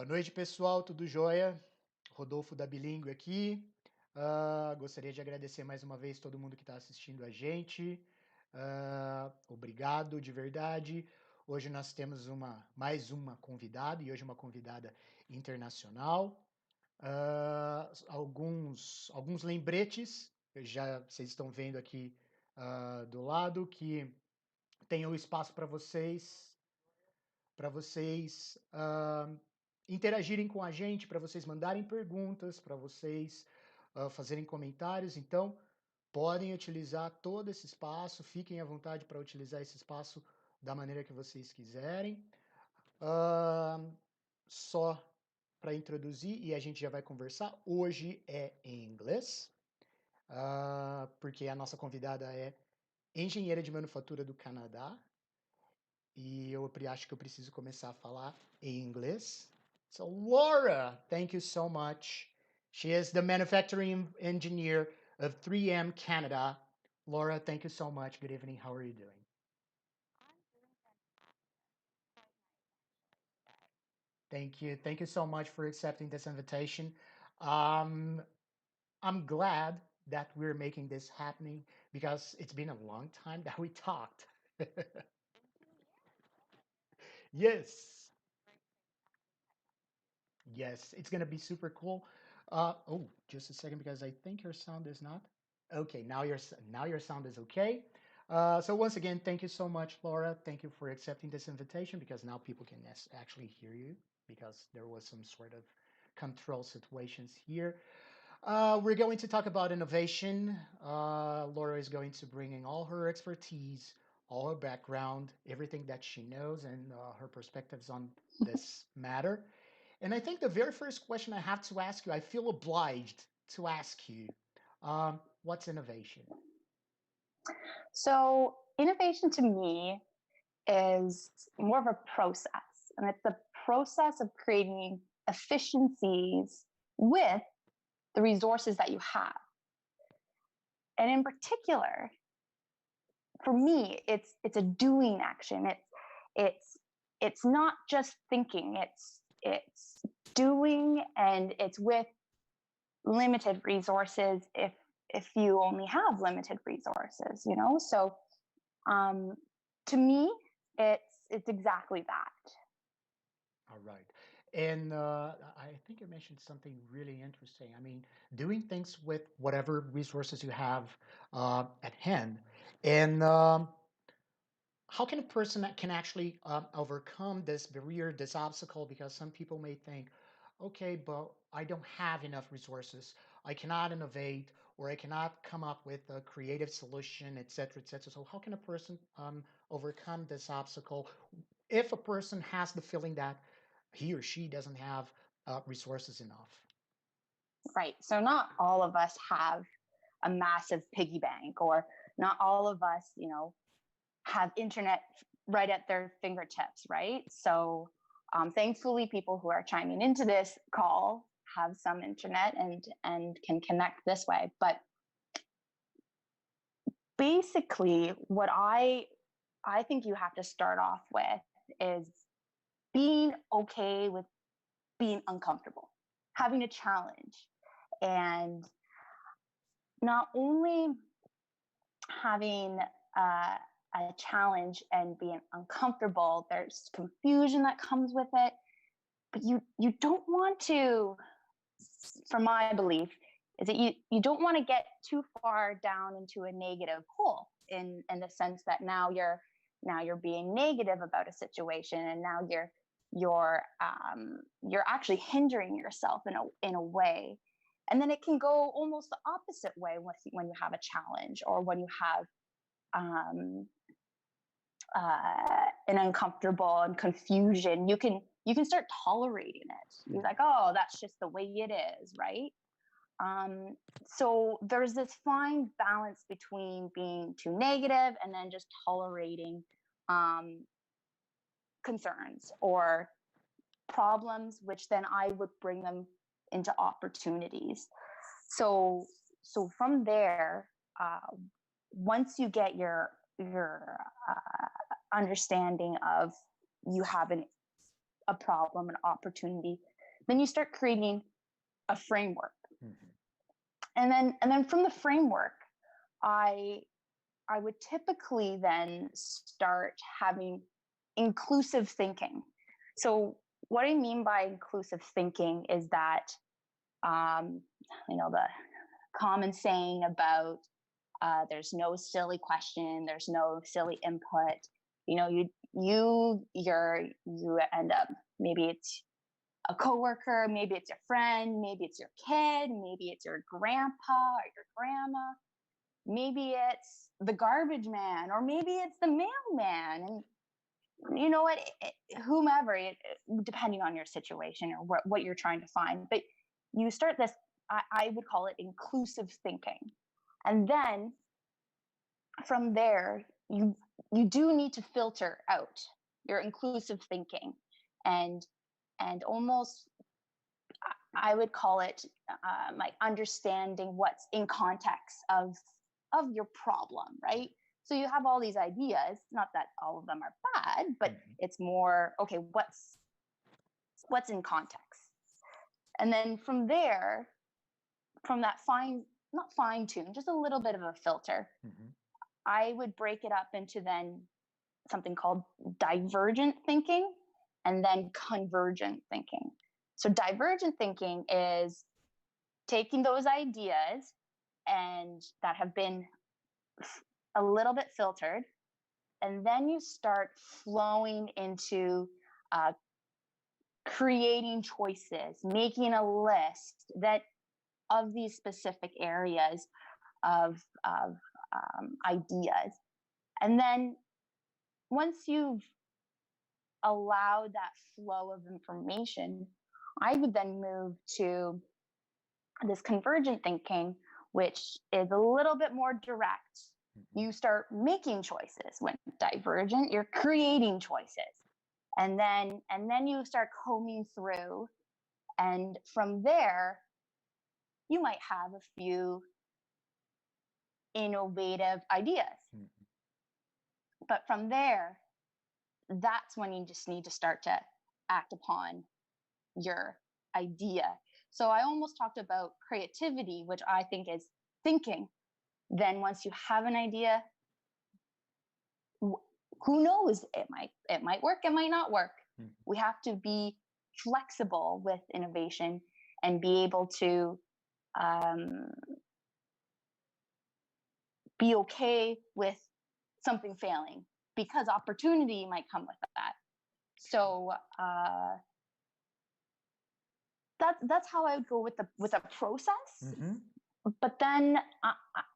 Boa noite, pessoal, tudo jóia? Rodolfo da BELíngue aqui. Gostaria de agradecer mais uma vez todo mundo que está assistindo a gente. Obrigado de verdade. Hoje nós temos mais uma convidada, e hoje uma convidada internacional. Alguns lembretes, vocês estão vendo aqui do lado, que tem o espaço para vocês interagirem com a gente, para vocês mandarem perguntas, para vocês fazerem comentários. Então, podem utilizar todo esse espaço, fiquem à vontade para utilizar esse espaço da maneira que vocês quiserem. Só para introduzir, e a gente já vai conversar, hoje é em inglês, porque a nossa convidada é engenheira de manufatura do Canadá, e eu acho que eu preciso começar a falar em inglês. So, Laura, thank you so much. She is the manufacturing engineer of 3M Canada. Laura, thank you so much. Good evening. How are you doing? Thank you. Thank you so much for accepting this invitation. I'm glad that we're making this happening because it's been a long time that we talked. Yes. Yes, it's gonna be super cool. Oh, just a second, because I think your sound is not. Okay, now your sound is okay. So once again, thank you so much, Laura. Thank you for accepting this invitation, because now people can actually hear you, because there was some sort of control situations here. We're going to talk about innovation. Laura is going to bring in all her expertise, all her background, everything that she knows, and her perspectives on this matter. And I think the very first question I have to ask you, I feel obliged to ask you, what's innovation? So innovation to me is more of a process, and it's the process of creating efficiencies with the resources that you have. And in particular, for me, it's a doing action. It's not just thinking. It's doing, and it's with limited resources if you only have limited resources, you know. So to me, it's exactly that. All right. And I think you mentioned something really interesting. I mean, doing things with whatever resources you have at hand. And how can a person that can actually overcome this barrier, this obstacle? Because some people may think, okay, but I don't have enough resources. I cannot innovate, or I cannot come up with a creative solution, et cetera, et cetera. So how can a person overcome this obstacle if a person has the feeling that he or she doesn't have resources enough? Right. So not all of us have a massive piggy bank, or not all of us, you know, have internet right at their fingertips, right? So thankfully, people who are chiming into this call have some internet and can connect this way. But basically, what I think you have to start off with is being okay with being uncomfortable, having a challenge, and not only having a challenge and being uncomfortable, there's confusion that comes with it, but you don't want to, from my belief, is that you don't want to get too far down into a negative hole in the sense that now you're being negative about a situation, and now you're actually hindering yourself in a way. And then it can go almost the opposite way when you have a challenge, or when you have an uncomfortable and confusion. You can start tolerating it. You're like, oh, that's just the way it is, right? So there's this fine balance between being too negative and then just tolerating concerns or problems, which then I would bring them into opportunities. So from there, once you get your understanding of you have a problem, an opportunity, Then you start creating a framework. Mhm. And then from the framework, I I would typically then start having inclusive thinking. So what I mean by inclusive thinking is that um, the common saying about there's no silly question, there's no silly input. You end up, maybe it's a coworker, maybe it's your friend, maybe it's your kid, maybe it's your grandpa or your grandma, maybe it's the garbage man, or maybe it's the mailman, and you know what, whomever, depending on your situation or what you're trying to find. But you start this, I would call it inclusive thinking. And then from there, you do need to filter out your inclusive thinking, and almost, I would call it like understanding what's in context of your problem, right? So you have all these ideas, not that all of them are bad, but Mhm. it's more, okay, what's in context. And then from there, from that not fine tune, just a little bit of a filter, Mhm. I would break it up into then something called divergent thinking and then convergent thinking. So divergent thinking is taking those ideas and that have been a little bit filtered, and then you start flowing into uh, creating choices, making a list that of these specific areas of ideas. And then once you've allowed that flow of information, I would then move to this convergent thinking, which is a little bit more direct. Mhm. You start making choices. When divergent, you're creating choices. And then you start combing through, and from there you might have a few innovative ideas. Mhm. But from there, that's when you just need to start to act upon your idea. So I almost talked about creativity, which I think is thinking. Then once you have an idea, who knows, it might work, it might not work. Mhm. We have to be flexible with innovation and be able to um, be okay with something failing, because opportunity might come with that. So that's how I would go with a process. Mhm. But then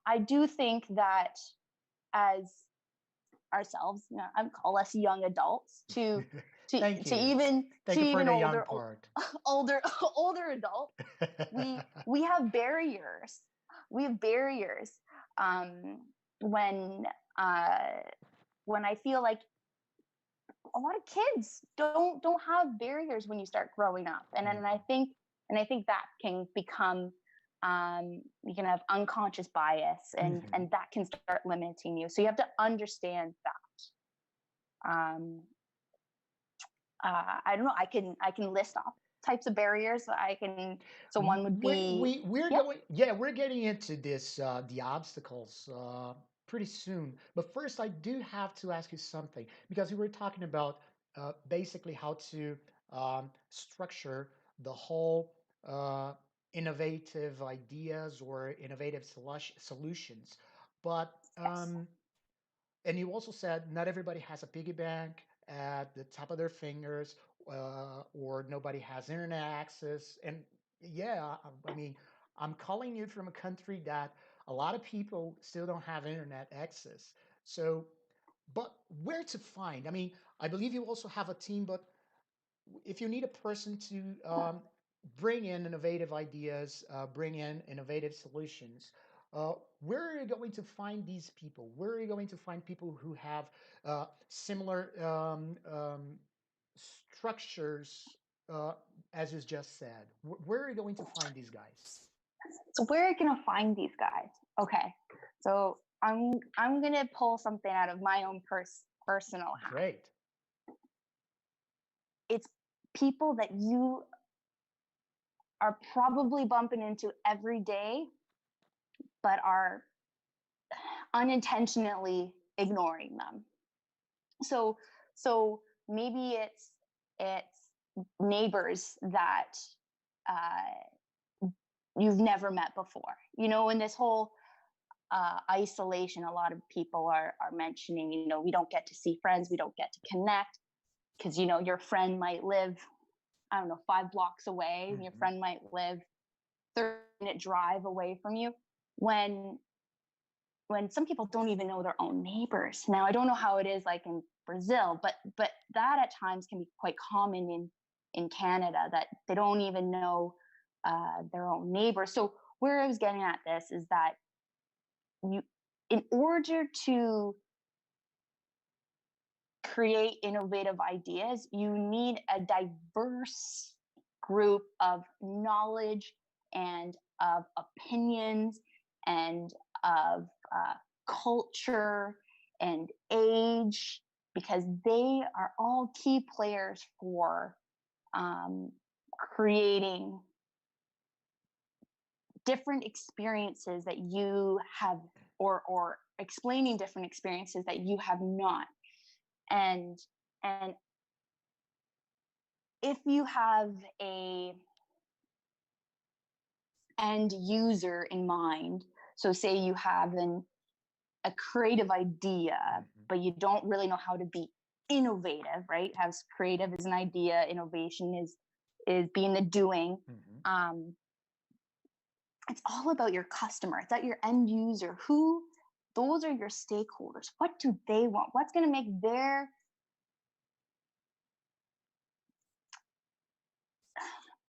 I do think that as ourselves, I call us young adults, to to Thank to you. even Thank to you for even the young older part. older older adults, we have barriers. We have barriers. um when uh when I feel like a lot of kids don't have barriers when you start growing up, and then Mhm. I think that can become, you can have unconscious bias, and Mhm. that can start limiting you. So you have to understand that. I don't know. I can list off types of barriers. I can. So one would be, We're yeah. going, yeah, we're getting into this the obstacles pretty soon. But first, I do have to ask you something, because we were talking about basically how to structure the whole uh, innovative ideas or innovative solutions. But Yes. and you also said not everybody has a piggy bank at the top of their fingers, or nobody has internet access. And yeah, I mean, I'm calling you from a country that a lot of people still don't have internet access. So, but where to find? I mean, I believe you also have a team, but if you need a person to bring in innovative ideas, bring in innovative solutions, where are you going to find these people? Where are you going to find people who have similar structures, uh, as you just said? Where are you going to find these guys? So where are you gonna find these guys? Okay. So I'm gonna pull something out of my own personal hat. Great. It's people that you are probably bumping into every day, but are unintentionally ignoring them. So so maybe it's neighbors that you've never met before. In this whole isolation, a lot of people are mentioning, we don't get to see friends, we don't get to connect because your friend might live, I don't know, 5 blocks away, and your Hmm. friend might live 30-minute drive away from you. When some people don't even know their own neighbors. Now, I don't know how it is like in Brazil, but that at times can be quite common in Canada, that they don't even know their own neighbors. So where I was getting at this is that you, in order to create innovative ideas, you need a diverse group of knowledge and of opinions and of culture and age, because they are all key players for creating different experiences that you have, or explaining different experiences that you have not. And and if you have a end user in mind, so say you have a creative idea, Hmm. but you don't really know how to be innovative, right? As creative as an idea, innovation is being the doing. Hmm. um it's all about your customer. It's at your end user. Who Those are your stakeholders. What do they want? What's going to make their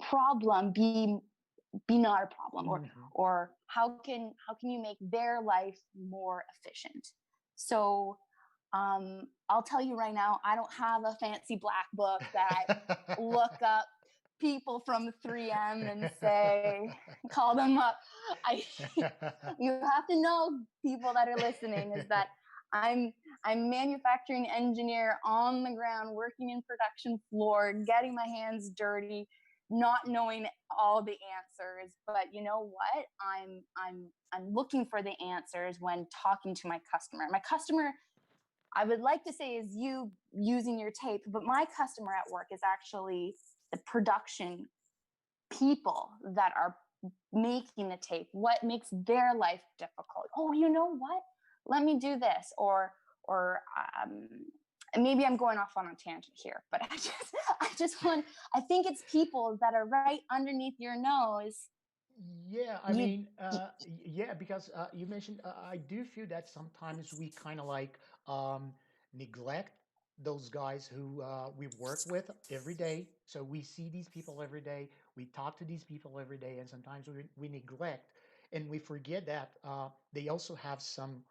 problem be not a problem, Hmm. or how can you make their life more efficient? So I'll tell you right now, I don't have a fancy black book that I look up people from 3M and say, call them up. I You have to know, people that are listening, is that I'm I'm manufacturing engineer on the ground, working in production floor, getting my hands dirty, not knowing all the answers. But you know what? I'm looking for the answers when talking to my customer. My customer, I would like to say, is you using your tape, but my customer at work is actually the production people that are making the tape. What makes their life difficult? Oh, you know what? Let me do this. Or maybe I'm going off on a tangent here, but I think it's people that are right underneath your nose. Yeah, I You, mean, yeah, because you mentioned, I do feel that sometimes we kind of like neglect those guys who we work with every day. So we see these people every day, we talk to these people every day, and sometimes we neglect and we forget that they also have some,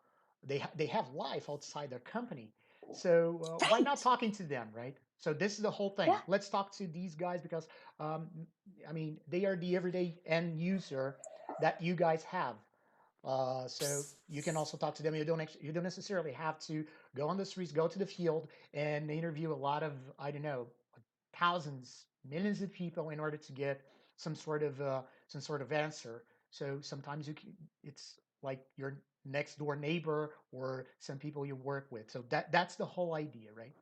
they have life outside their company. So why not right? talking to them, right? So this is the whole thing. Yeah, Let's talk to these guys because um, I mean, they are the everyday end user that you guys have. So you can also talk to them. You don't necessarily have to go on the streets, go to the field, and interview a lot of, I don't know, thousands, millions of people in order to get some sort of answer. So sometimes it's like your next door neighbor or some people you work with. So that's the whole idea, right?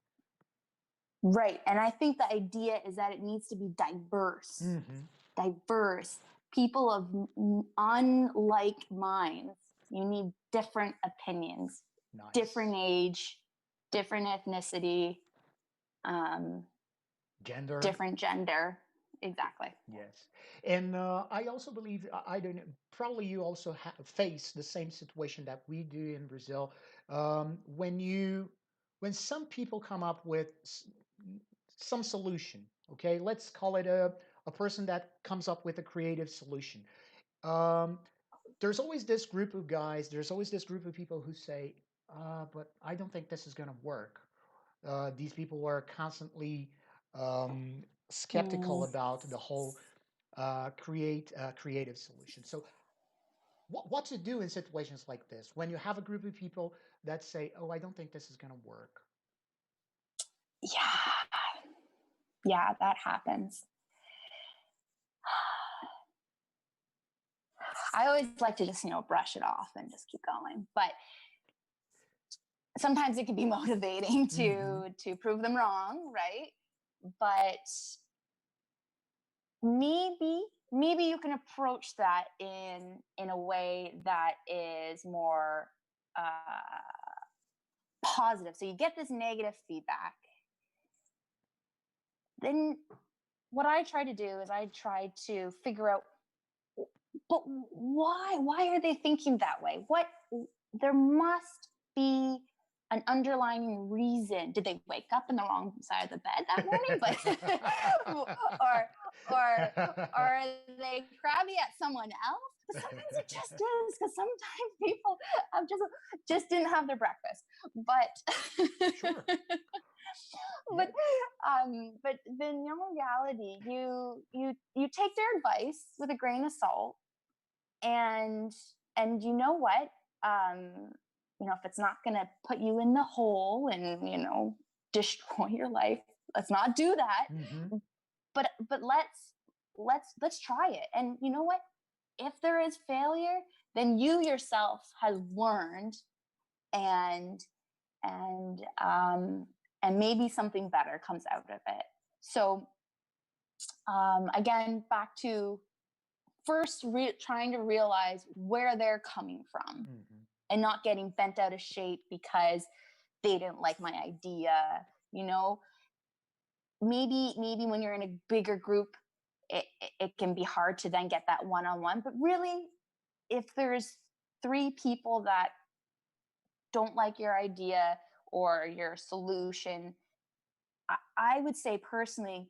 right. And I think the idea is that it needs to be diverse. Mm-hmm. Diverse people of unlike minds. You need different opinions, different Nice. age, different ethnicity, um, Gender. different gender. Exactly. Yes, and I also believe I don't know. Probably you also face the same situation that we do in Brazil. When when some people come up with some solution, okay, let's call it a person that comes up with a creative solution. Um, there's always this group of guys. There's always this group of people who say, "But I don't think this is going to work." These people are constantly skeptical Mm. about the whole creative solutions. So, what to do in situations like this when you have a group of people that say, "Oh, I don't think this is going to work." Yeah, yeah, that happens. I always like to just, brush it off and just keep going. But sometimes it can be motivating Mm-hmm. to prove them wrong, right? But maybe you can approach that in a way that is more positive. So you get this negative feedback. Then what I try to do is I try to figure out, but why are they thinking that way? What There must be an underlying reason. Did they wake up in the wrong side of the bed that morning? But or are they crabby at someone else? But sometimes it just is, because sometimes people have just didn't have their breakfast. But Sure. but Yeah. but then in reality, you take their advice with a grain of salt, and you know what, if it's not going to put you in the hole and destroy your life, let's not do that. Mm-hmm. But let's try it. And you know what, if there is failure, then you yourself has learned, and and um and maybe something better comes out of it. So again, back to first trying to realize where they're coming from, Mm-hmm. and not getting bent out of shape because they didn't like my idea. you know maybe when you're in a bigger group, it can be hard to then get that one-on-one. But really, if there's three people that don't like your idea or your solution, I would say personally,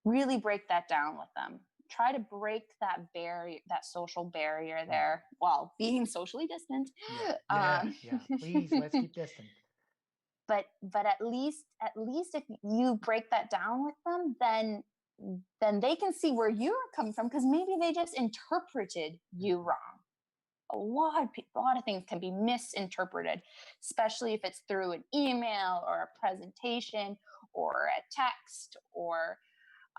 really break that down with them. Try to break that barrier, that social barrier Mm-hmm. there, while being socially distant. Yeah. Yeah. Um, Yeah. Please, let's keep distant. but at least if you break that down with them, then they can see where you're coming from, because maybe they just interpreted you Mm-hmm. wrong. A lot of things can be misinterpreted, especially if it's through an email or a presentation or a text, or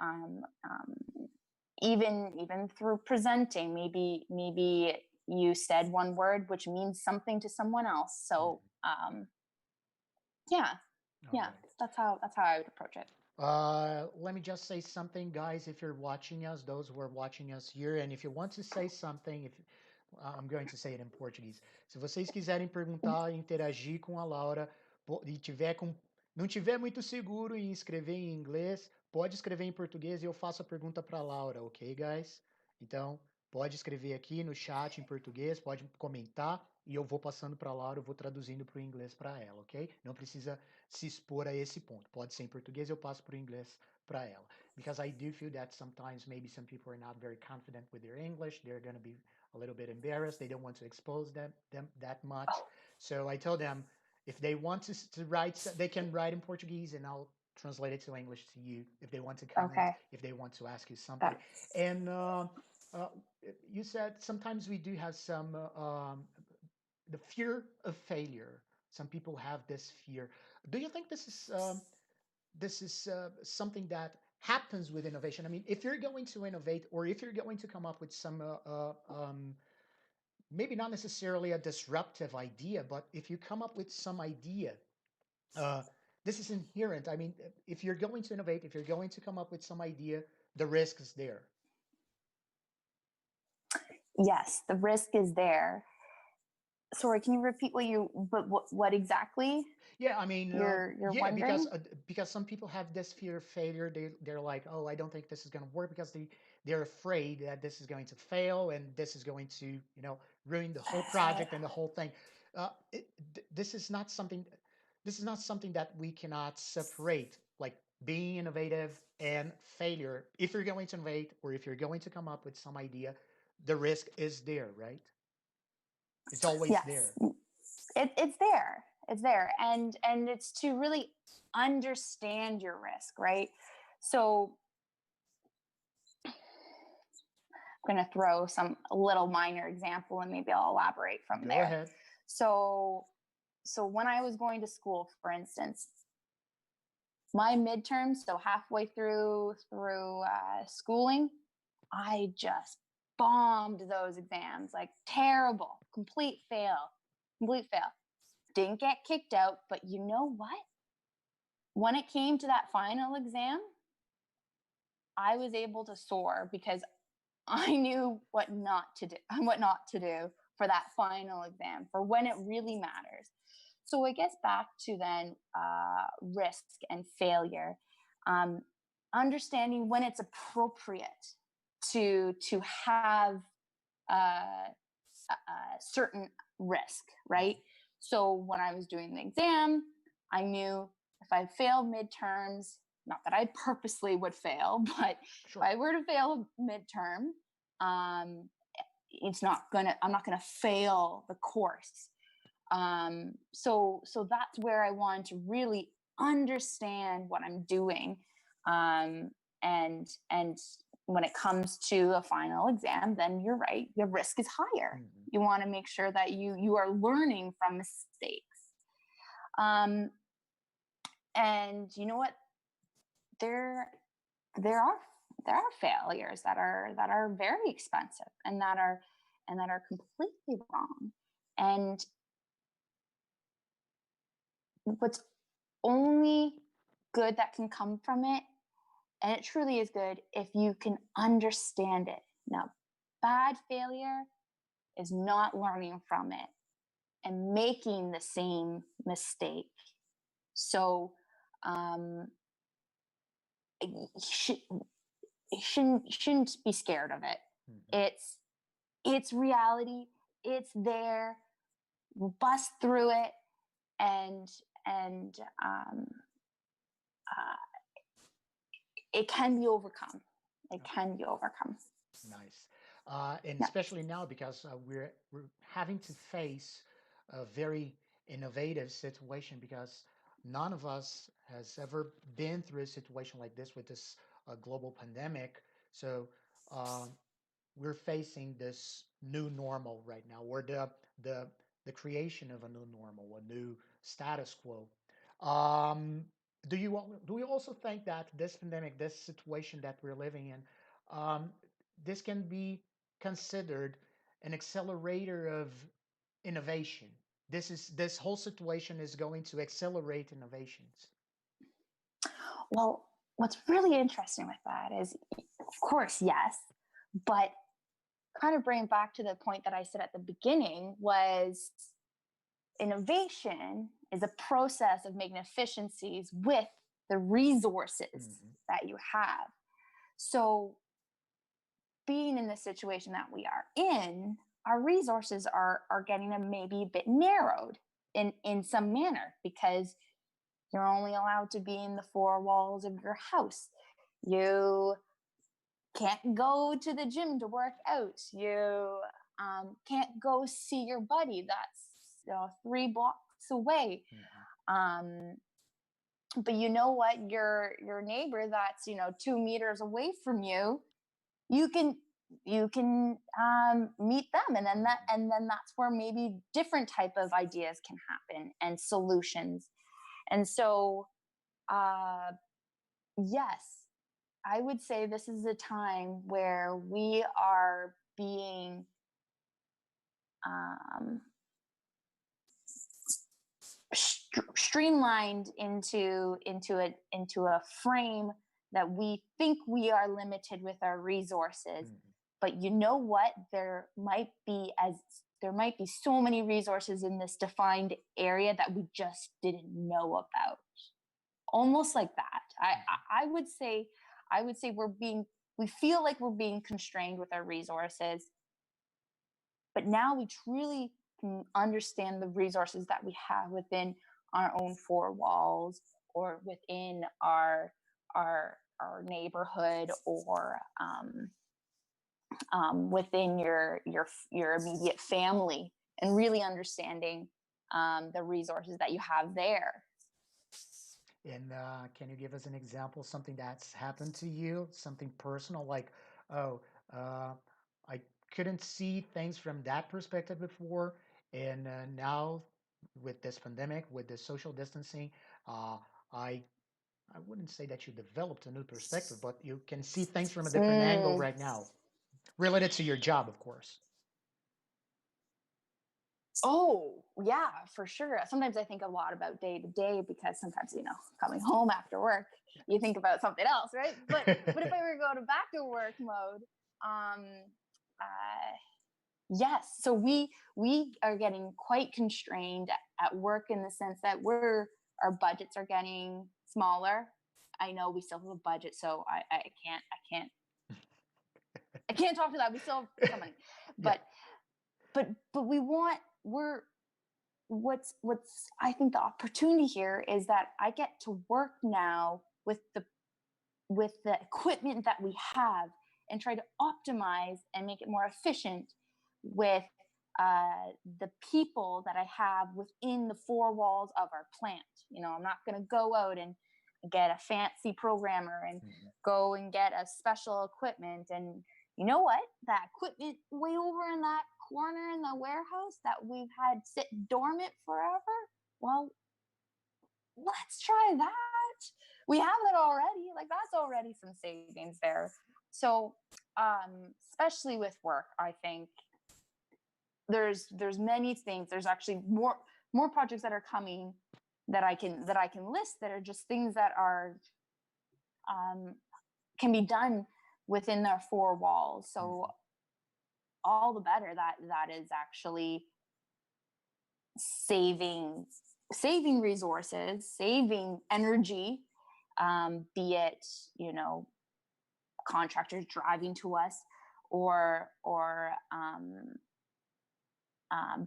um, um, even through presenting. Maybe you said one word which means something to someone else. So Mm-hmm. yeah, All yeah, right. that's how I would approach it. Let me just say something, guys. If you're watching us, those who are watching us here, and if you want to say something, if I'm going to say it in Portuguese. Se vocês quiserem perguntar, interagir com a Laura, e não tiver muito seguro em escrever em inglês, pode escrever em português e eu faço a pergunta para a Laura, ok, guys? Então, pode escrever aqui no chat em português, pode comentar e eu vou passando para a Laura, eu vou traduzindo para o inglês para ela, ok? Não precisa se expor a esse ponto. Pode ser em português, eu passo para o inglês para ela. Because I do feel that sometimes maybe some people are not very confident with their English. They're going to be a little bit embarrassed. They don't want to expose them that much. So I tell them if they want to write, they can write in Portuguese and I'll translate it to English to you. If they want to comment, Okay. if they want to ask you something. That's And uh, you said sometimes we do have some the fear of failure. Some people have this fear. Do you think this is something that happens with innovation? I mean, if you're going to innovate, or if you're going to come up with some maybe not necessarily a disruptive idea, but if you come up with some idea, uh, this is inherent. I mean, if you're going to innovate, if you're going to come up with some idea, the risk is there. Yes, the risk is there. Sorry, can you repeat what exactly Yeah, I mean, you're yeah, wondering? because some people have this fear of failure. They're like, oh, I don't think this is going to work, because they're afraid that this is going to fail and this is going to ruin the whole project and the whole thing. This is not something. This is not something that we cannot separate, like being innovative and failure. If you're going to innovate, or if you're going to come up with some idea, the risk is there, right? It's always Yes, there. it's there. It's there, and it's to really understand your risk, right? So I'm going to throw some little minor example, and maybe I'll elaborate from Go there. ahead. So when I was going to school, for instance, my midterms, so halfway through schooling, I just bombed those exams, like terrible, complete fail. Didn't get kicked out, but you know what? When it came to that final exam, I was able to soar because I knew what not to do, what not to do for that final exam, for when it really matters. So I guess back to then risk and failure, um, understanding when it's appropriate to have certain risk, right? So when I was doing the exam, I knew if I failed midterms, not that I purposely would fail, but Sure. if I were to fail midterm, um, I'm not gonna fail the course. So that's where I wanted to really understand what I'm doing, and when it comes to a final exam, then you're right, the risk is higher. Mhm. You want to make sure that you are learning from mistakes. Um, and you know what? There there are there are failures that are very expensive and that are completely wrong. And what's only good that can come from it, and it truly is good if you can understand it. Now, bad failure is not learning from it and making the same mistake. So, um, you, should, you shouldn't be scared of it. Mhm. It's reality. It's there. We'll bust through it, and and uh, it can be overcome. It can be overcome. Nice. And Yeah. especially now because we're having to face a very innovative situation because none of us has ever been through a situation like this with this global pandemic. So um, we're facing this new normal right now. We're the the creation of a new normal, a new status quo. Um, do you also think that this pandemic, this situation that we're living in, um, this can be considered an accelerator of innovation? This whole situation is going to accelerate innovations. Well, what's really interesting with that is, of course, yes, but kind of bring back to the point that I said at the beginning was innovation is a process of making efficiencies with the resources Mhm. that you have. So, being in the situation that we are in, our resources are getting maybe a bit narrowed in some manner because you're only allowed to be in the four walls of your house. You can't go to the gym to work out. You can't go see your buddy that's 3 blocks away. Mhm. Um, but you know what? Your neighbor that's 2 meters away from you, you can meet them, and then Mhm. that's where maybe different type of ideas can happen and solutions. And so, uh, yes, I would say this is a time where we are being um, streamlined into a frame that we think we are limited with our resources. Mhm. But you know what? There might be so many resources in this defined area that we just didn't know about. Almost like that. I would say we feel like we're being constrained with our resources, but now we truly can understand the resources that we have within our own four walls, or within our neighborhood, or within your immediate family, and really understanding the resources that you have there. And can you give us an example, something that's happened to you, something personal, like, oh, uh, I couldn't see things from that perspective before, and now with this pandemic, with this social distancing, uh, I I wouldn't say that you developed a new perspective, but you can see things from a different angle Mm, right now. related to your job, of course. Oh, yeah, for sure. Sometimes I think a lot about day to day because sometimes, coming home after work, you think about something else, right? But if I were to go to back to work mode, um, uh, yes. So we are getting quite constrained at work in the sense that our budgets are getting smaller. I know we still have a budget, so I can't talk to that. We still have some money, Yeah. but but we want we're what's I think the opportunity here is that I get to work now with the equipment that we have and try to optimize and make it more efficient with the people that I have within the four walls of our plant. I'm not going to go out and get a fancy programmer and Mhm. go and get a special equipment. And you know what? That equipment way over in that corner in the warehouse that we've had sit dormant forever. Well, let's try that. We have it already. Like that's already some savings there. So, especially with work, I think there's many things. There's actually more projects that are coming that I can list that are just things that are um, can be done within their four walls. So Mhm. all the better that is actually saving resources, saving energy, be it contractors driving to us or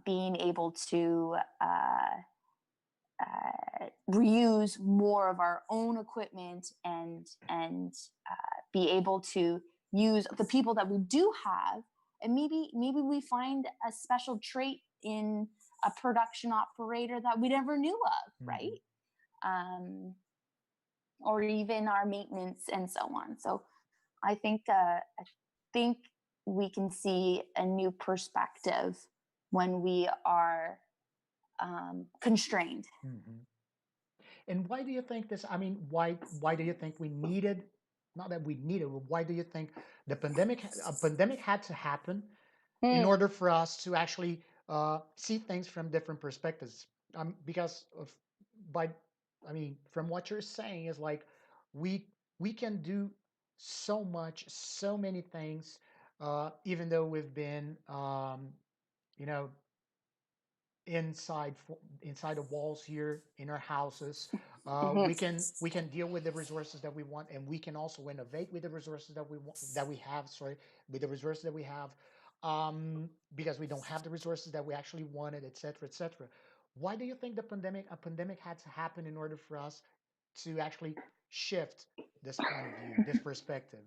being able to reuse more of our own equipment and be able to use the people that we do have, and maybe we find a special trait in a production operator that we never knew of, Mhm. right? um, or even our maintenance and so on. So I think we can see a new perspective when we are constrained. Mhm. And why do you think this? I mean, why do you think we needed? Not that we needed, but why do you think a pandemic had to happen in Hmm. order for us to actually see things from different perspectives? Because of by, I mean, from what you're saying is like we we can do so much, so many things, even though we've been, you know, inside the walls here in our houses. Mhm. We can deal with the resources that we want, and we can also innovate with the resources that we want, that we have. Sorry, with the resources that we have, because we don't have the resources that we actually wanted, etc., etc. Why do you think a pandemic had to happen in order for us to actually shift this point of view, this perspective?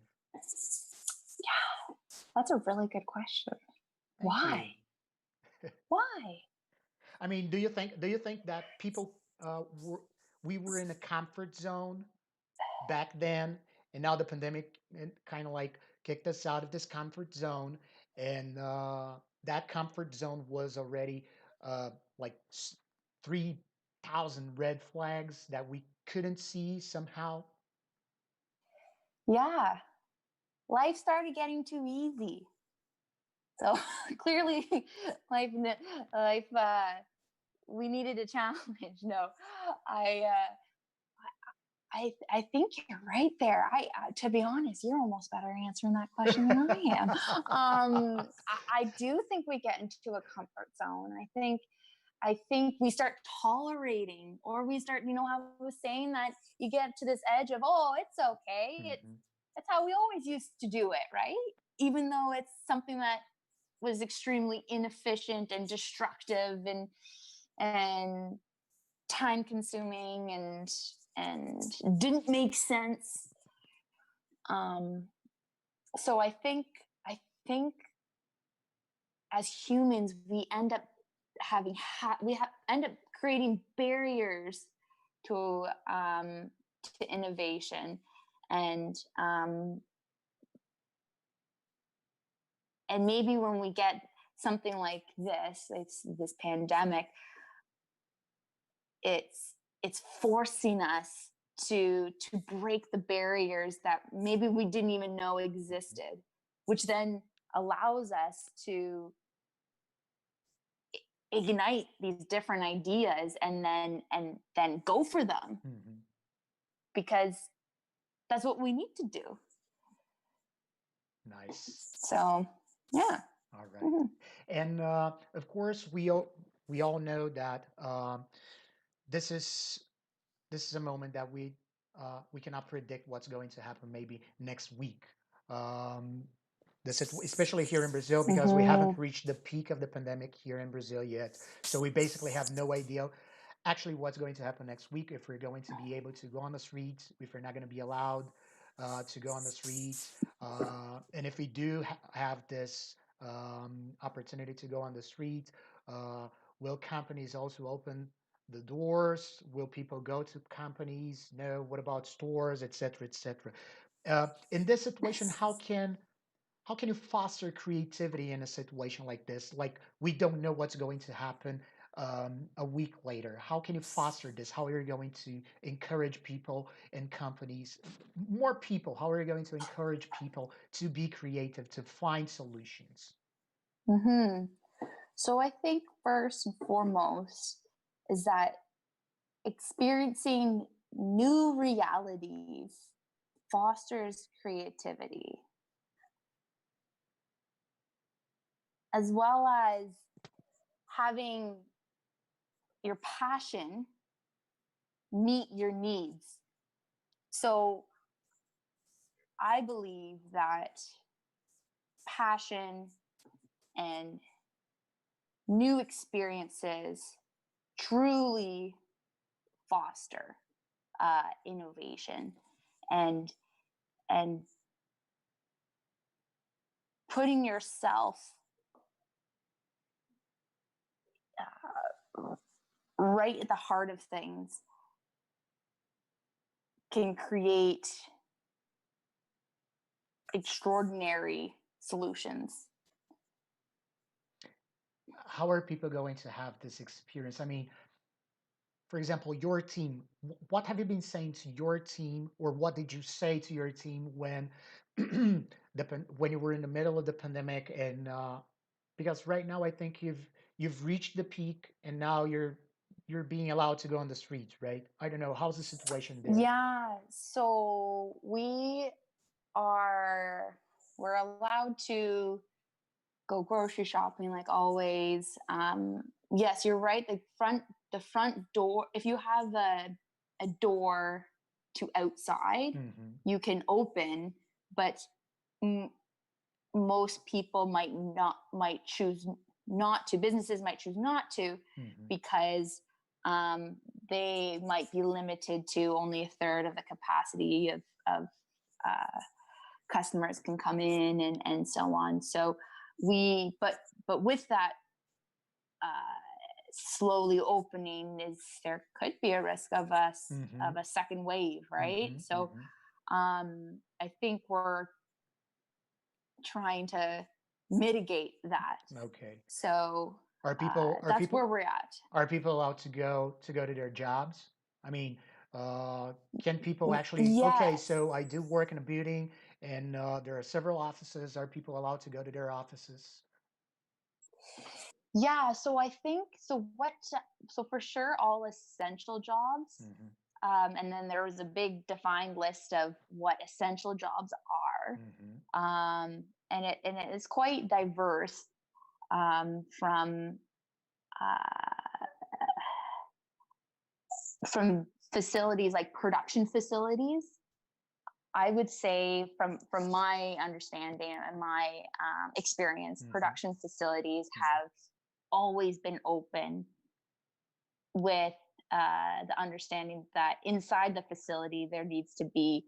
That's a really good question. Thank Why? you. Why? I mean, do you think that people we were in a comfort zone back then, and now the pandemic kind of like kicked us out of this comfort zone, and that comfort zone was already like 3,000 red flags that we couldn't see somehow. Yeah, life started getting too easy. So clearly, life, life, we needed a challenge. No, I, uh, I think you're right there. To be honest, you're almost better answering that question than I am. I do think we get into a comfort zone. I think we start tolerating, or we start, how I was saying that you get to this edge of, oh, it's okay. Mhm. It's how we always used to do it, right? Even though it's something that was extremely inefficient and destructive and time consuming and didn't make sense. Um, so I think as humans we end up end up creating barriers to innovation and um, and maybe when we get something like it's this pandemic, it's forcing us to break the barriers that maybe we didn't even know existed, which then allows us to ignite these different ideas and then go for them, because that's what we need to do. Nice. So yeah. All right. And of course, we all know that this is a moment that we cannot predict what's going to happen maybe next week. Um, especially here in Brazil, because we haven't reached the peak of the pandemic here in Brazil yet. So we basically have no idea actually what's going to happen next week, if we're going to be able to go on the streets, if we're not going to be allowed to go on the streets. And if we do have this opportunity to go on the street, will companies also open the doors? Will people go to companies? No. What about stores, etc., etc.? In this situation, how can you foster creativity in a situation like this? Like, we don't know what's going to happen a week later. How can you foster this? How are you going to encourage people and companies, more people? How are you going to encourage people to be creative, to find solutions? So I think first and foremost is that experiencing new realities fosters creativity, as well as having your passion meet your needs. So I believe that passion and new experiences truly foster innovation and putting yourself right at the heart of things can create extraordinary solutions. How are people going to have this experience? I mean, for example, your team, what have you been saying to your team, or what did you say to your team when when you were in the middle of the pandemic? And because right now I think you've reached the peak, and now you're being allowed to go on the streets, right? I don't know, how's the situation there? Yeah, so we're allowed to go grocery shopping like always. Yes, you're right. The front door, if you have a door to outside, you can open, but most people might choose not to. Businesses might choose not to, because they might be limited to only a third of the capacity of customers can come in, and so on. So but with that slowly opening, there could be a risk of a second wave, right? So I think we're trying to mitigate that. Okay. So Are people where we're at. Are people allowed to go to their jobs? I mean, can people actually? Okay, Yes. so I do work in a building, and there are several offices. Are people allowed to go to their offices? Yeah, so I think so for sure all essential jobs. And then there was a big defined list of what essential jobs are. And it is quite diverse, from facilities like production facilities. I would say from my understanding and my experience, production facilities have always been open, with the understanding that inside the facility there needs to be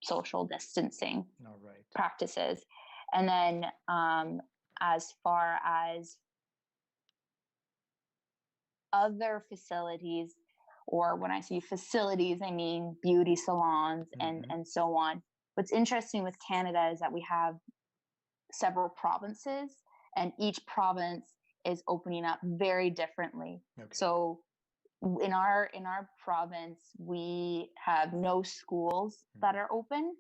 social distancing practices. And then as far as other facilities, or when I say facilities, I mean beauty salons and so on. What's interesting with Canada is that we have several provinces, and each province is opening up very differently. So in our province, we have no schools that are open.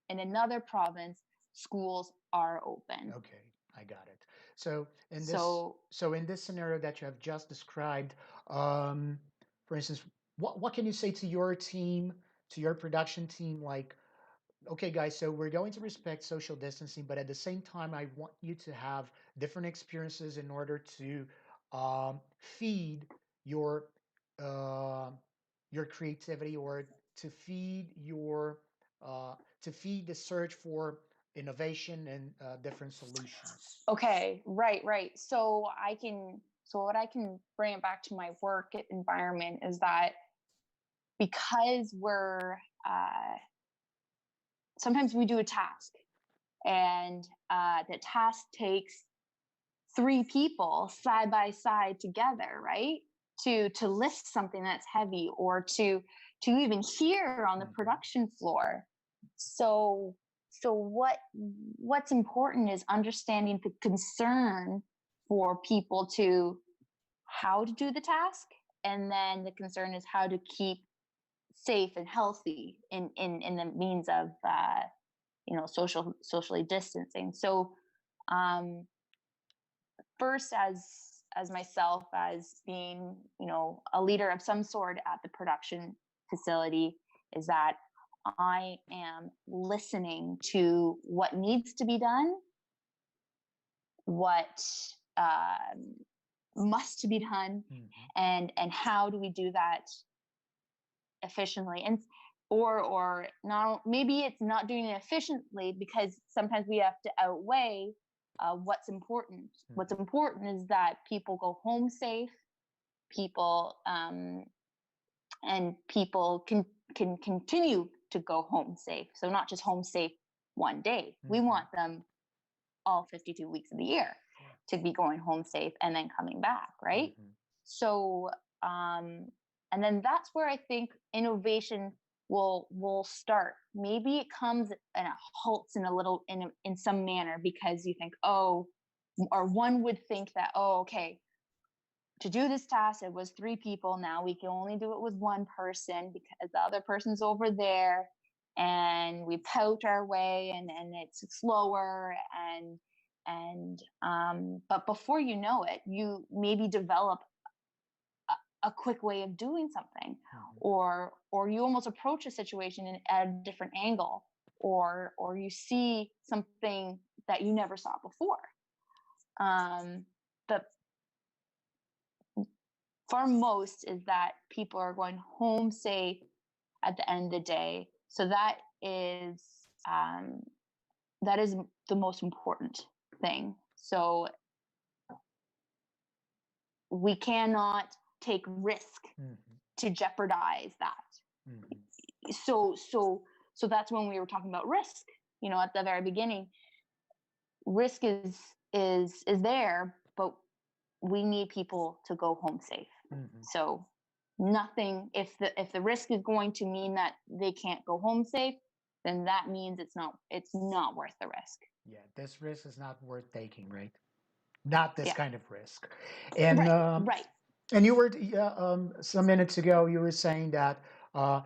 In another province, schools are open. Okay, I got it. So in this So so in this scenario that you have just described, um, for instance, what can you say to your team, to your production team, like, okay, guys, so we're going to respect social distancing, but at the same time, I want you to have different experiences in order to feed your uh, your creativity, or to feed your to feed the search for innovation and different solutions. okay, right. So what I can bring it back to my work environment is that because we're sometimes we do a task, and the task takes three people side by side together, right? To lift something that's heavy, or to even hear on the Mhm. production floor. So what's important is understanding the concern for people to how to do the task, and then the concern is how to keep safe and healthy in the means of socially distancing. So um, first, as myself, as being a leader of some sort at the production facility, is that I am listening to what needs to be done, what must be done, Mhm. and how do we do that efficiently, and or not, maybe it's not doing it efficiently because sometimes we have to outweigh what's important. What's Mhm. important is that people go home safe, people and people can continue to go home safe, so not just home safe one day. We Mhm. want them all 52 weeks of the year Yeah. to be going home safe and then coming back, right? Mhm. So and then that's where I think innovation will start. Maybe it comes and it halts in a little in some manner, because you think, oh, or one would think that, oh, okay, to do this task it was three people, now we can only do it with one person because the other person's over there, and we pout our way, and it's slower, and but before you know it, you maybe develop a quick way of doing something, Mhm. or you almost approach a situation at a different angle, or you see something that you never saw before. But for most is that people are going home safe at the end of the day. So um, that is the most important thing. So we cannot take risk Mhm. to jeopardize that. Mhm. So that's when we were talking about risk. At the very beginning, risk is there, but we need people to go home safe. Mhm. So nothing, if the risk is going to mean that they can't go home safe, then that means it's not worth the risk. Yeah, this risk is not worth taking, right? Not this Yeah. kind of risk. And Right. you were, yeah, some minutes ago you were saying that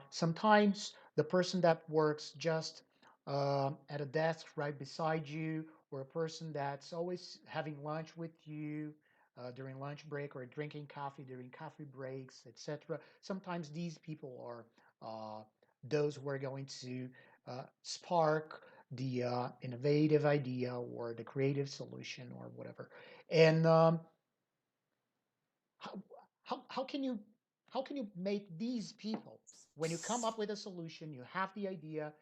sometimes the person that works just at a desk right beside you, or a person that's always having lunch with you during lunch break, or drinking coffee during coffee breaks, etc. Sometimes these people are those who are going to spark the innovative idea or the creative solution or whatever. And how, how can you make these people, when you come up with a solution, you have the idea,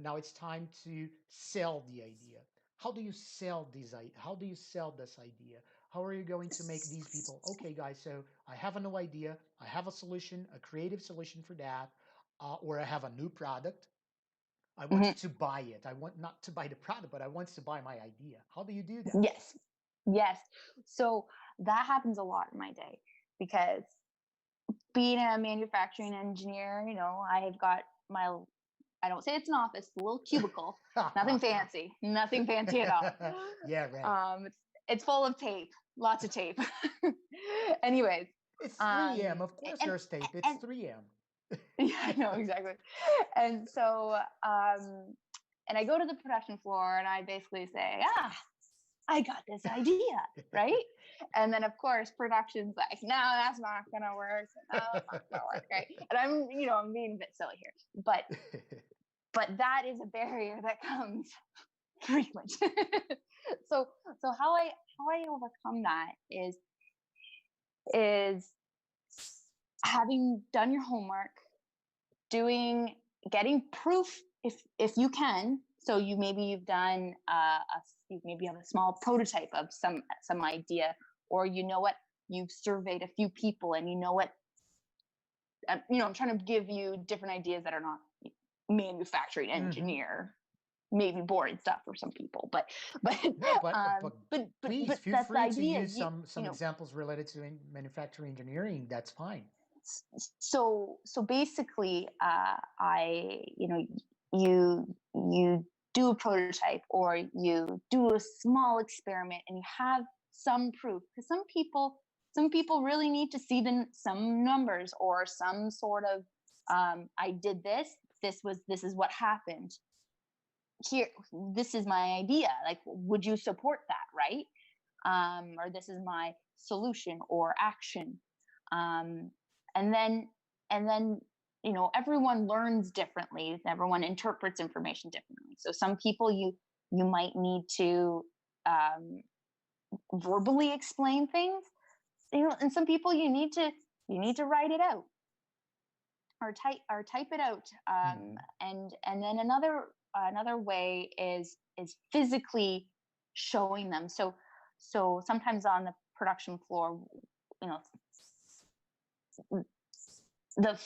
now it's time to sell the idea. How do you sell how do you sell this idea? How are you going to make these people, okay, guys, so I have a new idea, I have a solution, a creative solution for that, or I have a new product, I want you Mhm. to buy it. I want not to buy the product, but I want to buy my idea. How do you do that? Yes. Yes. So that happens a lot in my day, because being a manufacturing engineer, I have got my, I don't say it's an office, a little cubicle, nothing fancy at all. Yeah, right. It's full of tape, lots of tape. Anyways, It's 3M. um, Of course and there's tape. It's and 3M. yeah, I know exactly. And so, and I go to the production floor and I basically say, I got this idea, right? And then of course production's like, no, that's not gonna work. No, that's not gonna work, right? And I'm being a bit silly here, but that is a barrier that comes frequent. so how I overcome that is having done your homework, getting proof if you can. So you've done maybe you have a small prototype of some idea, or you've surveyed a few people and I'm trying to give you different ideas that are not manufacturing engineer, maybe boring stuff for some people, but please feel that's free the to idea. use some examples related to manufacturing engineering. That's fine. So basically, you do a prototype or you do a small experiment and you have some proof, because some people really need to see some numbers or some sort of I did this is what happened here, this is my idea, like, would you support that, right? Or this is my solution or action. And then everyone learns differently, everyone interprets information differently. So some people you might need to verbally explain things, and some people you need to write it out or type it out. And then another way is physically showing them. So sometimes on the production floor, the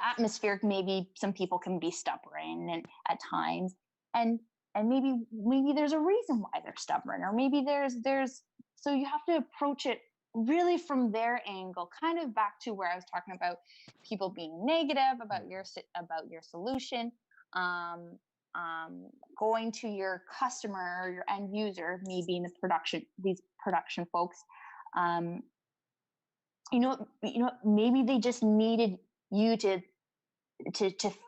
atmosphere, maybe some people can be stubborn and at times, and maybe there's a reason why they're stubborn, or maybe there's so you have to approach it really from their angle, kind of back to where I was talking about people being negative about your solution. Going to your customer or your end user, maybe in these production folks, maybe they just needed you to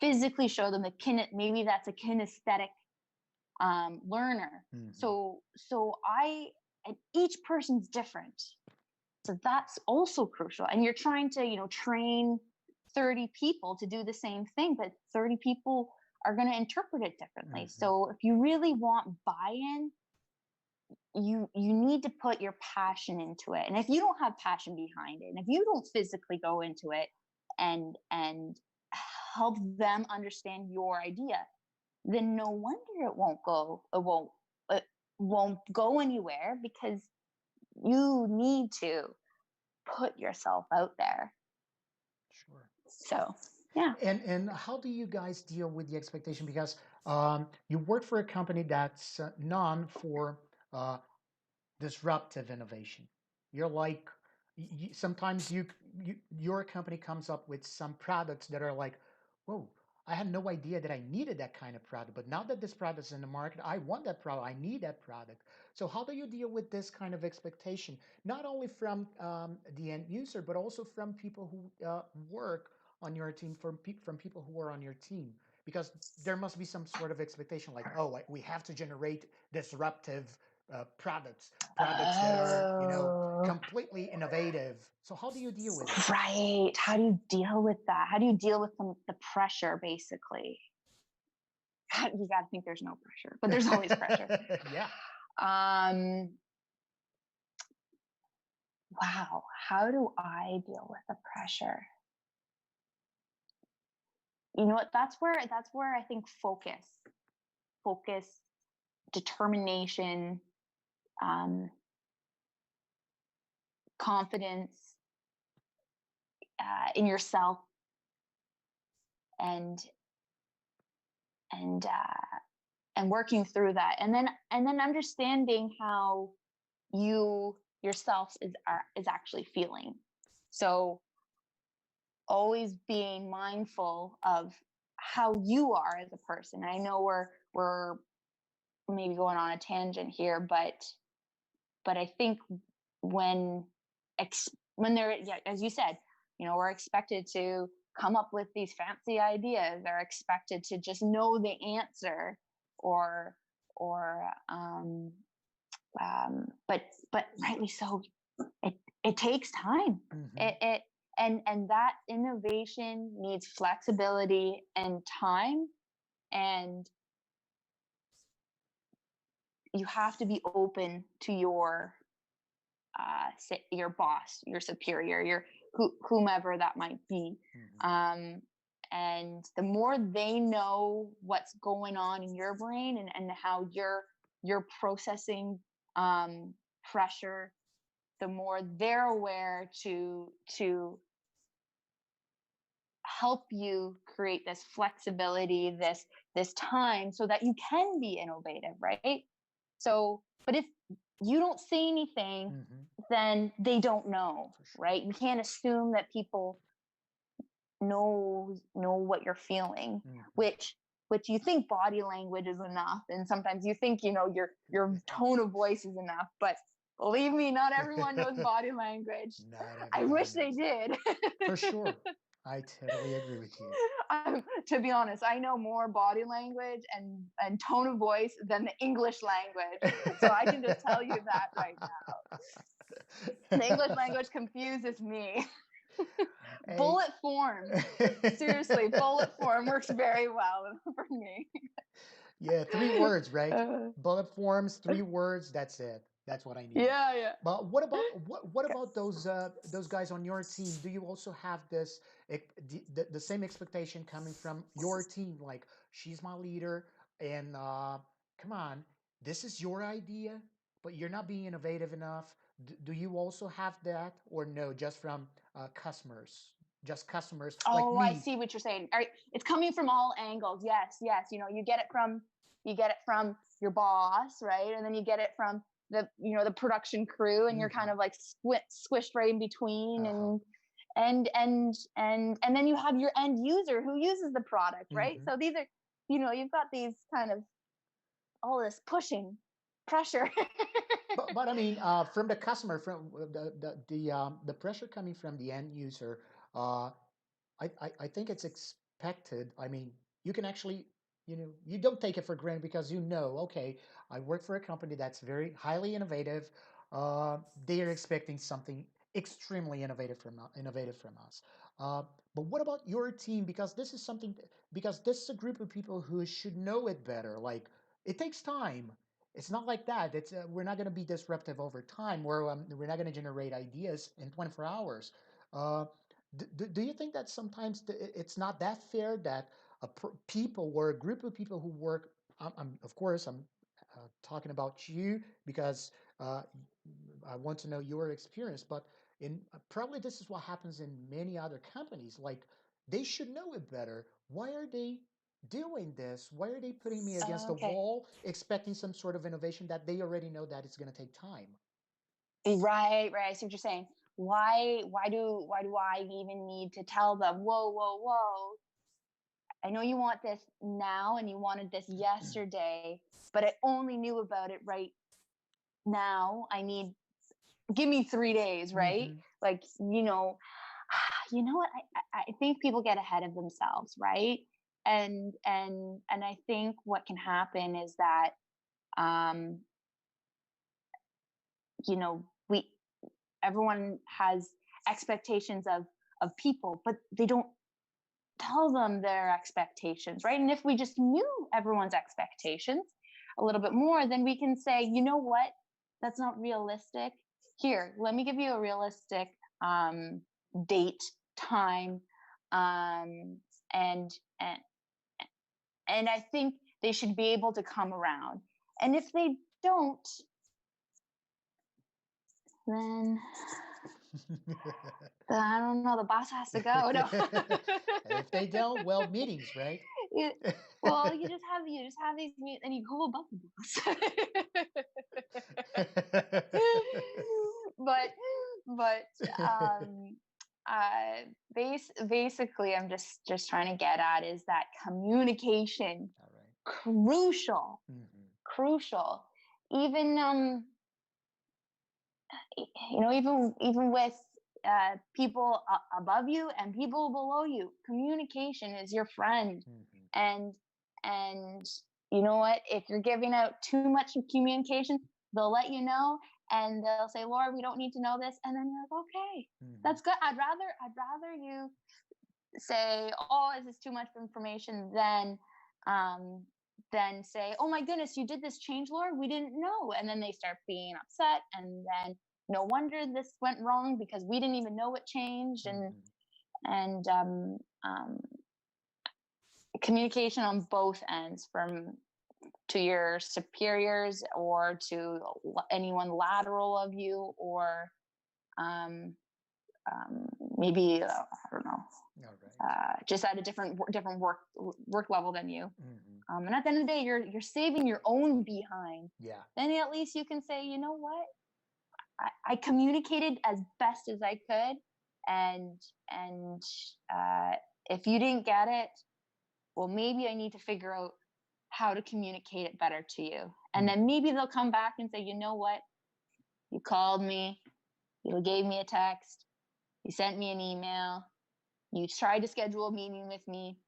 physically show them maybe that's a kinesthetic learner. So and each person's different. So that's also crucial. And you're trying to, train 30 people to do the same thing, but 30 people are going to interpret it differently. So if you really want buy-in, you need to put your passion into it. And if you don't have passion behind it, and if you don't physically go into it and help them understand your idea, then no wonder it won't go anywhere, because you need to put yourself out there. Sure. So, yeah. And how do you guys deal with the expectation? Because you work for a company that's known for disruptive innovation. You're like, sometimes your company comes up with some products that are like, whoa, I had no idea that I needed that kind of product, but now that this product is in the market, I want that product, I need that product. So how do you deal with this kind of expectation, not only from the end user, but also from people who work on your team, from people who are on your team? Because there must be some sort of expectation, like, oh, we have to generate disruptive products that are completely innovative. So how do you deal with it? Right. How do you deal with that? How do you deal with the pressure, basically? You got to think there's no pressure, but there's always pressure. Yeah. Wow. How do I deal with the pressure? You know what? That's where I think focus, determination, confidence in yourself, and working through that, and then understanding how you yourself is actually feeling. So always being mindful of how you are as a person. I know we're maybe going on a tangent here, but I think when they're, as you said, we're expected to come up with these fancy ideas. They're expected to just know the answer. or or but rightly so, it takes time. Hmm. It and that innovation needs flexibility and time, and you have to be open to your boss, your superior, your whomever that might be. Hmm. Um, and the more they know what's going on in your brain, and how you're processing pressure, the more they're aware to help you create this flexibility, this time, so that you can be innovative, right? So, but if you don't say anything, Hmm. then they don't know, For sure. right? You can't assume that people know what you're feeling, Hmm. which you think body language is enough, and sometimes you think, your tone of voice is enough, but believe me, not everyone knows body language. Not I everyone wish they knows. did. For sure. I totally agree with you. To be honest, I know more body language and tone of voice than the English language, so I can just tell you that right now. The English language confuses me. Hey. Bullet form, seriously, bullet form works very well for me. Yeah, 3 words, right? Uh, Bullet forms, 3 words. That's it. That's what I need. yeah, yeah. But what about those guys on your team? Do you also have this the same expectation coming from your team? Like, she's my leader, and come on, this is your idea, but you're not being innovative enough. Do you also have that, or no? Just from customers, just customers like Oh, I me. see what you're saying. All right, it's coming from all angles. Yes, yes. You get it from your boss, right? And then you get it from the production crew, and you're kind Hmm. of like squished right in between, Uh-huh. and then you have your end user who uses the product, right? Hmm. So these are, you've got these kind of all this pushing pressure. But I mean, from the customer, from the pressure coming from the end user, uh, I think it's expected. I mean, you can actually, you don't take it for granted because okay, I work for a company that's very highly innovative. They are expecting something extremely innovative from us. Uh, but what about your team? Because this is something, because this is a group of people who should know it better. Like, it takes time. It's not like that. We're not going to be disruptive over time. We're not going to generate ideas in 24 hours. Uh, do you think that sometimes it's not that fair that people or a group of people who work, of course, I'm talking about you because uh, I want to know your experience, but probably this is what happens in many other companies. Like, they should know it better. Why are they doing this? Why are they putting me against the Okay. wall, expecting some sort of innovation that they already know that it's going to take time? Right, right. I see what you're saying. Why do I even need to tell them, whoa, whoa, whoa? I know you want this now and you wanted this yesterday, but I only knew about it right now. Give me 3 days, right? Hmm. Like, you know what? I think people get ahead of themselves, right? And I think what can happen is that, um, we everyone has expectations of people, but they don't tell them their expectations, right? And if we just knew everyone's expectations a little bit more, then we can say, you know what, that's not realistic. Here, let me give you a realistic date, time, um, and and and I think they should be able to come around. And if they don't, then I don't know. The boss has to go. No. If they don't, well, meetings, right? Yeah. Well, you just have these mute, and you go above the boss. but but um basically, I'm just trying to get at is that communication, All right. crucial, Hmm. crucial. Even even with people above you and people below you, communication is your friend. Hmm. And and you know what, if you're giving out too much communication, they'll let you know, and they'll say, Laura, we don't need to know this, and then you're like, okay, Hmm. that's good. I'd rather you say, oh, this is too much information, um than say, oh my goodness, you did this change, Laura, we didn't know, and then they start being upset, and then no wonder this went wrong because we didn't even know it changed. and Hmm. and communication on both ends, from to your superiors or to anyone lateral of you, or um, um, maybe I don't know, All right. just at a different work level than you. Hmm. And at the end of the day, you're saving your own behind. Yeah. Then at least you can say, you know what, I communicated as best as I could, and uh, if you didn't get it, well, maybe I need to figure out how to communicate it better to you. And then Hmm. maybe they'll come back and say, you know what, you called me, you gave me a text, you sent me an email, you tried to schedule a meeting with me.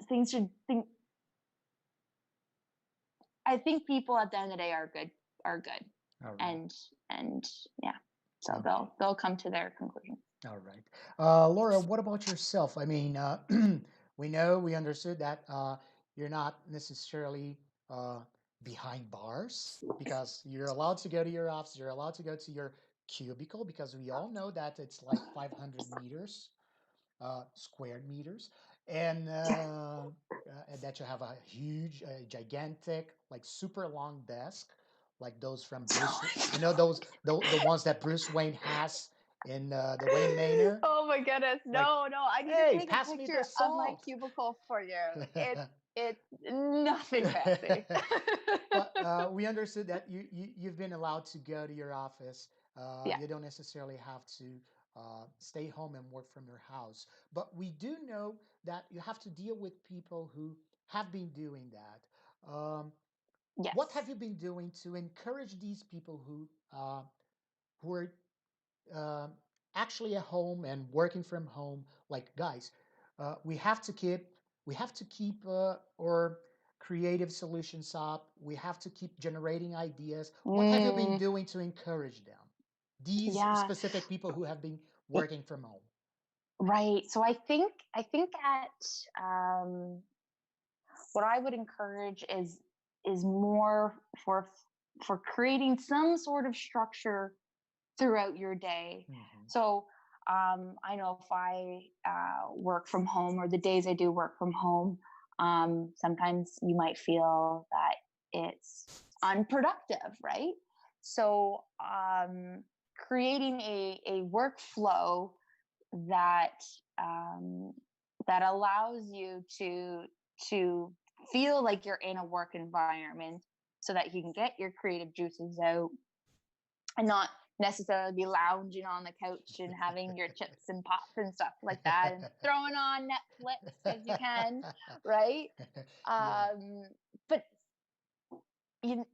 Things should think. I think people at the end of the day are good, All right. and and yeah, so Okay. they'll come to their conclusion. All right. Laura, what about yourself? I mean, we understood that you're not necessarily uh, behind bars because you're allowed to go to your office, you're allowed to go to your cubicle because we all know that it's like 500 meters, square meters, and that you have a huge, gigantic, like super long desk, like those from Bruce. You know those the ones that Bruce Wayne has in the Wayne Manor. Oh my goodness. Like, No, no. I need to hey, take a pass me the picture of my salt. cubicle for you. It's nothing fancy. But we understood that you've been allowed to go to your office. Yeah. You don't necessarily have to stay home and work from your house. But we do know that you have to deal with people who have been doing that. What have Yes. you been doing to encourage these people who are um actually at home and working from home? Like, guys, uh, we have to keep we have to keep our creative solutions up. We have to keep generating ideas. What have you been Mm, doing to encourage them, these yeah. specific people who have been It, working from home? right. So I think at what I would encourage is more for creating some sort of structure throughout your day. Hmm. So I know if I work from home, or the days I do work from home, sometimes you might feel that it's unproductive, right? So creating a workflow that um, that allows you to feel like you're in a work environment, so that you can get your creative juices out and not necessarily be lounging on the couch and having your chips and pop and stuff like that, and throwing on Netflix because you can, right? Yeah. Um, but you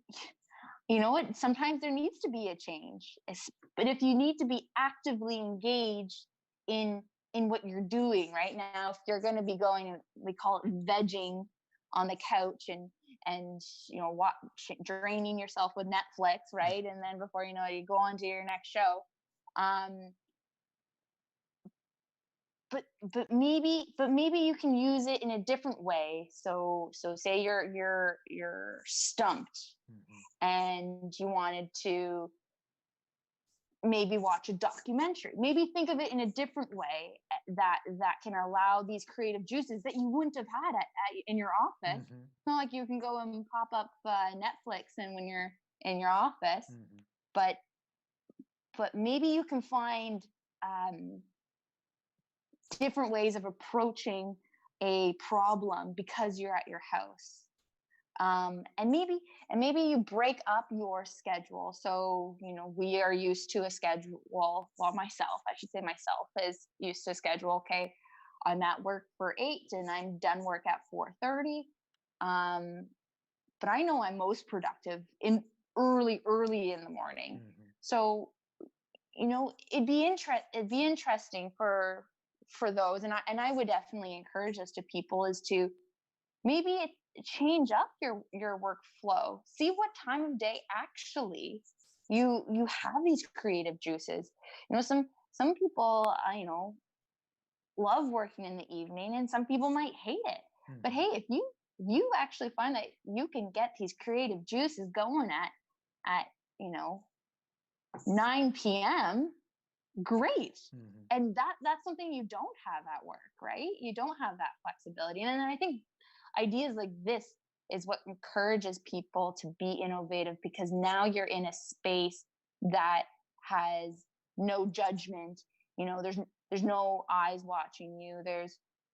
you know what? Sometimes there needs to be a change. But if you need to be actively engaged in what you're doing right now, if you're going to be going, and we call it vegging on the couch, and draining yourself with Netflix, right? And then before you know it, you go on to your next show. Um, but maybe you can use it in a different way. So say you're stumped, Mhm. and you wanted to maybe watch a documentary, maybe think of it in a different way, that can allow these creative juices that you wouldn't have had in your office. Mhm. It's not like you can go and pop up Netflix and when you're in your office, Mhm. but maybe you can find um, different ways of approaching a problem because you're at your house. And maybe you break up your schedule. So we are used to a schedule. Well, myself, I should say, myself is used to a schedule. Okay, I'm at work for 8 and I'm done work at 4:30. um, but I know I'm most productive in early in the morning. Mhm. So it'd be interesting for those, and I would definitely encourage this to people, is to maybe change up your workflow. See what time of day actually you have these creative juices. Some people, love working in the evening, and some people might hate it. But Hmm. hey, if you actually find that you can get these creative juices going at you know 9 p.m., great. Hmm. And that's something you don't have at work, right? You don't have that flexibility. And I think ideas like this is what encourages people to be innovative, because now you're in a space that has no judgment. There's no eyes watching you.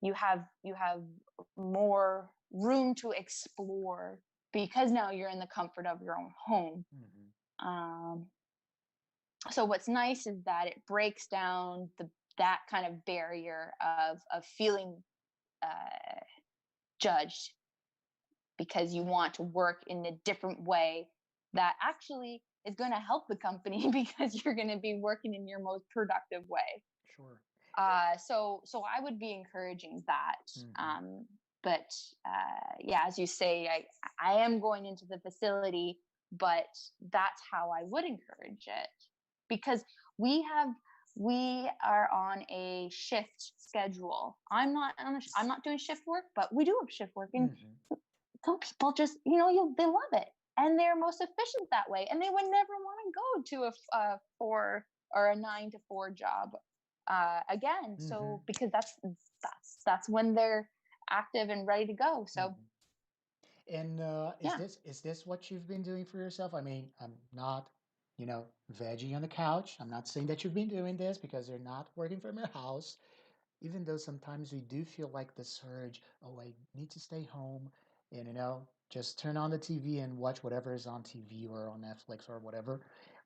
You have more room to explore, because now you're in the comfort of your own home. Hmm. um, so what's nice is that it breaks down that kind of barrier of feeling uh, judged, because you want to work in a different way that actually is going to help the company because you're going to be working in your most productive way. Sure. So I would be encouraging that. Hmm. But yeah, as you say, I am going into the facility, but that's how I would encourage it, because we have we are on a shift schedule. I'm not doing shift work, but we do have shift work, and Hmm. some people just they love it, and they're most efficient that way, and they would never want to go to a 4 or a 9 to 4 job again. So Hmm. because that's when they're active and ready to go. So Hmm. And is yeah. this what you've been doing for yourself? I mean, I'm not, veggie on the couch. I'm not saying that you've been doing this because you're not working from your house. Even though sometimes we do feel like the surge, oh, I need to stay home and, just turn on the TV and watch whatever is on TV or on Netflix or whatever,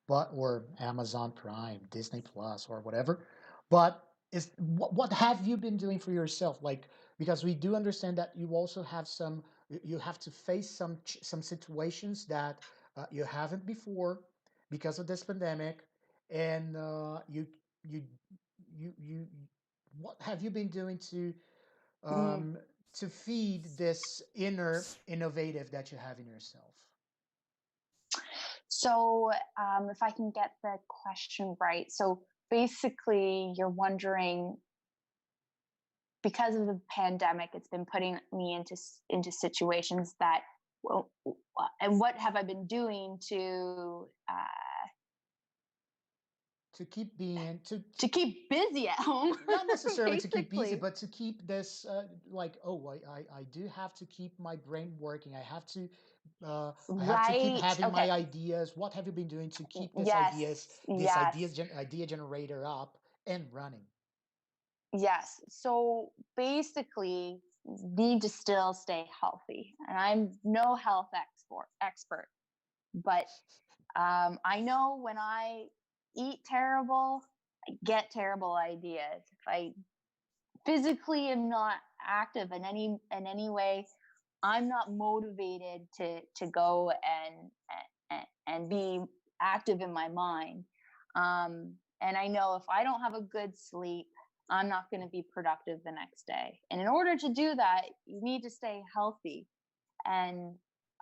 or Amazon Prime, Disney Plus or whatever. But what have you been doing for yourself? Like, because we do understand that you also have you have to face some situations that you haven't before because of this pandemic, and you you what have you been doing Mm. um, to feed this inner innovative that you have in yourself? So if I can get the question right, so basically you're wondering, because of the pandemic, it's been putting me into situations that, well, and what have I been doing To to keep busy at home, not necessarily to keep busy, basically. but to keep this like, oh, I do have to keep my brain working. I have to keep Right. having Okay. my ideas. What have you been doing to keep Yes. this Yes. idea generator up and running? Yes. So basically, need to still stay healthy, and I'm no health expert, but I know when I eat terrible, I get terrible ideas. If I physically am not active in any way, I'm not motivated to go and be active in my mind. And I know if I don't have a good sleep, I'm not going to be productive the next day. And in order to do that, you need to stay healthy. And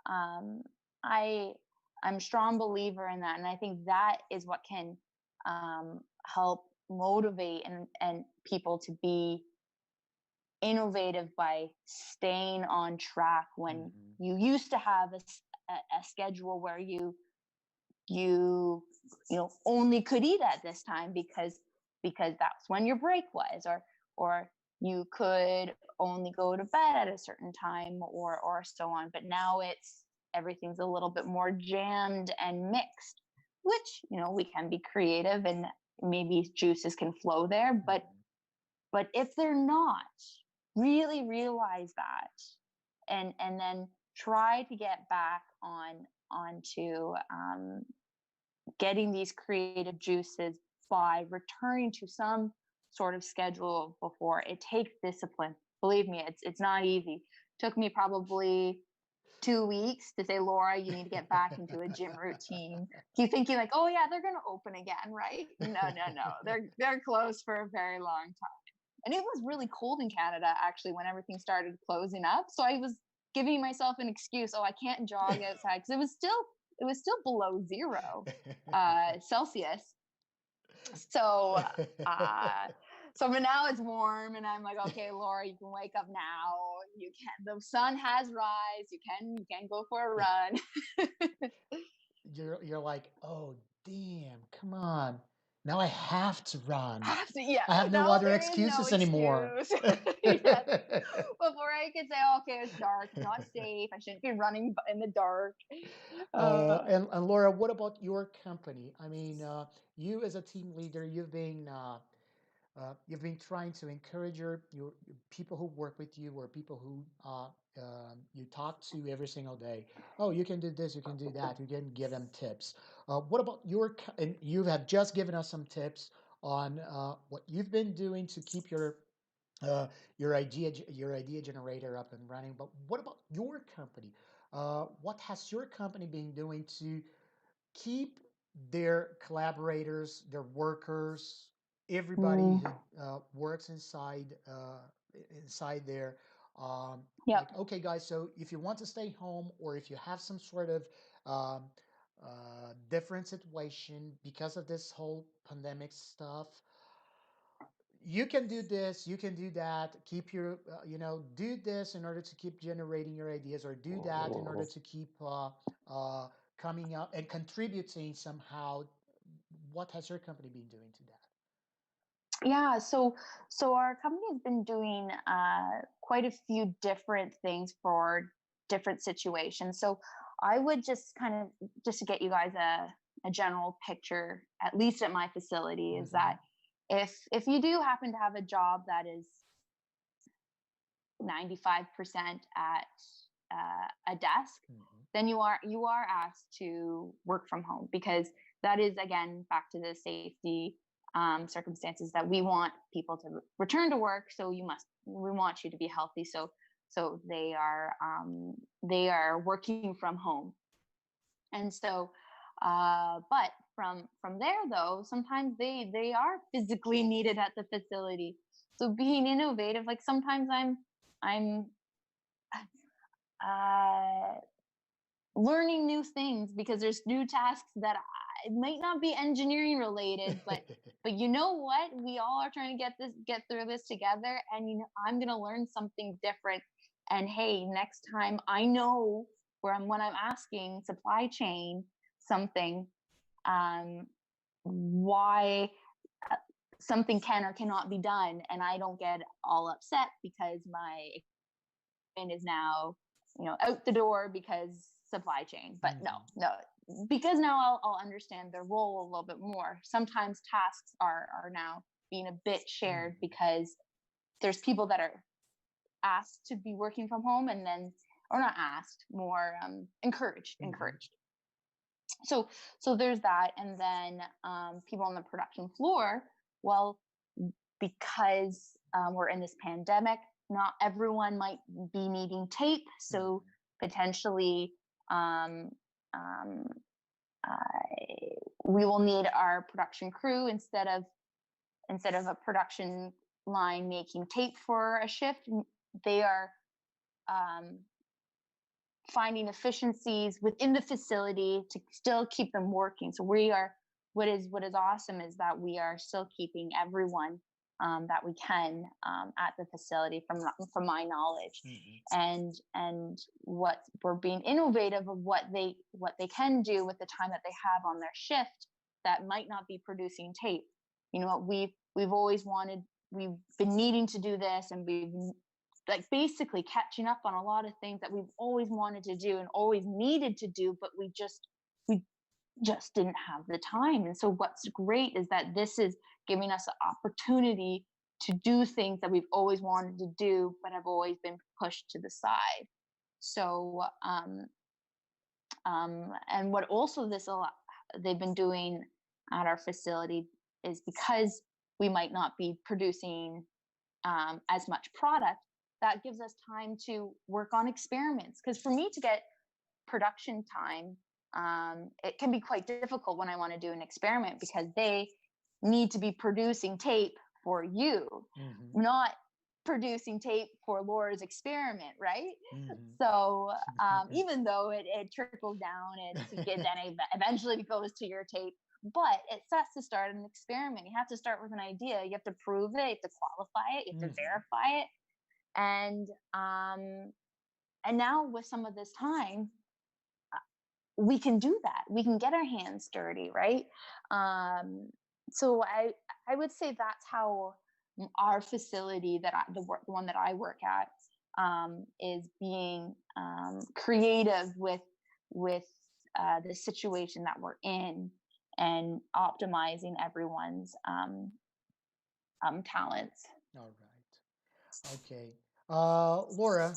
um, I I'm a strong believer in that, and I think that is what can help motivate and people to be innovative by staying on track when Hmm. you used to have a schedule where you only could eat at this time because that's when your break was, or you could only go to bed at a certain time, or so on. But now it's everything's a little bit more jammed and mixed, which we can be creative, and maybe juices can flow there. but Hmm. but if they're not, really realize that, and then try to get back onto getting these creative juices by returning to some sort of schedule before. It takes discipline. Believe me, it's not easy. It took me probably 2 weeks to say, Laura, you need to get back into a gym routine. You thinking like, oh yeah, they're gonna open again, right? No, no, no. They're closed for a very long time. And it was really cold in Canada actually when everything started closing up. So I was giving myself an excuse. Oh, I can't jog outside because it was still below 0 Celsius. So uh but now it's warm and I'm like, okay, Laura, you can wake up now. You can, the sun has rise. You can go for a run. You're like, oh damn, come on. Now I have to run. Yeah, I have no now other there is no excuses anymore. excuse. Yes. Before I could say, okay, it's dark, it's not safe, I shouldn't be running in the dark. And Laura, what about your company? I mean, you as a team leader, you've been trying to encourage your people who work with you or people who you talk to every single day. Oh, you can do this, you can do that. You can give them tips. What about and you have just given us some tips on what you've been doing to keep uh, your idea generator up and running. But what about your company? What has your company been doing to keep their collaborators, their workers, everybody Mm, who works inside there. yep. Like, okay, guys, so if you want to stay home or if you have some sort of um, different situation because of this whole pandemic stuff, you can do this, you can do that, keep your do this in order to keep generating your ideas, or do that in order to keep uh, coming up and contributing somehow. What has your company been doing to that? Yeah, so our company has been doing quite a few different things for different situations. So I would just kind of, just to get you guys a general picture, at least at my facility, is Mm-hmm. that if you do happen to have a job that is 95% at a desk, Mm-hmm. then you are asked to work from home, because that is, again, back to the safety circumstances, that we want people to return to work. So we want you to be healthy. So they are working from home. And so but from there, though, sometimes they are physically needed at the facility. So being innovative, like, sometimes I'm uh learning new things, because there's new tasks that it might not be engineering related, but you know what, we all are trying to get through this together, and I'm going to learn something different. And hey, next time I know, when I'm asking supply chain something, um why uh, something can or cannot be done, and I don't get all upset because my equipment is now out the door because supply chain. But no, Mm-hmm. no, because now I'll understand their role a little bit more. Sometimes tasks are now being a bit shared, Mm-hmm. because there's people that are asked to be working from home, and then, or not asked, more encouraged Mm-hmm. encouraged. So there's that. And then people on the production floor, well, because we're in this pandemic, not everyone might be needing tape. So Mm-hmm. potentially, um, um, we will need our production crew, instead of a production line making tape for a shift, they are um, finding efficiencies within the facility to still keep them working. So we are, what is awesome is that we are still keeping everyone that we can at the facility, from my knowledge. Mm-hmm. And what we're being innovative of what they can do with the time that they have on their shift, that might not be producing tape. You know what, we've always wanted, we've been needing to do this, and we've, like, basically catching up on a lot of things that we've always wanted to do and always needed to do, but we just didn't have the time. And so what's great is that this is giving us the opportunity to do things that we've always wanted to do, but have always been pushed to the side. So and what also they've been doing at our facility is, because we might not be producing as much product, that gives us time to work on experiments. Because for me to get production time, it can be quite difficult when I want to do an experiment, because they need to be producing tape for you, Mm-hmm. not producing tape for Laura's experiment, right? Mhm. So even though it trickles down, then it eventually goes to your tape, but it sets to start an experiment. You have to start with an idea. You have to prove it. You have to qualify it. You have to Mhm. verify it. And now with some of this time, we can do that. We can get our hands dirty, right? So I would say that's how our facility the one that I work at is being creative with the situation that we're in and optimizing everyone's talents. All right. Okay. Laura,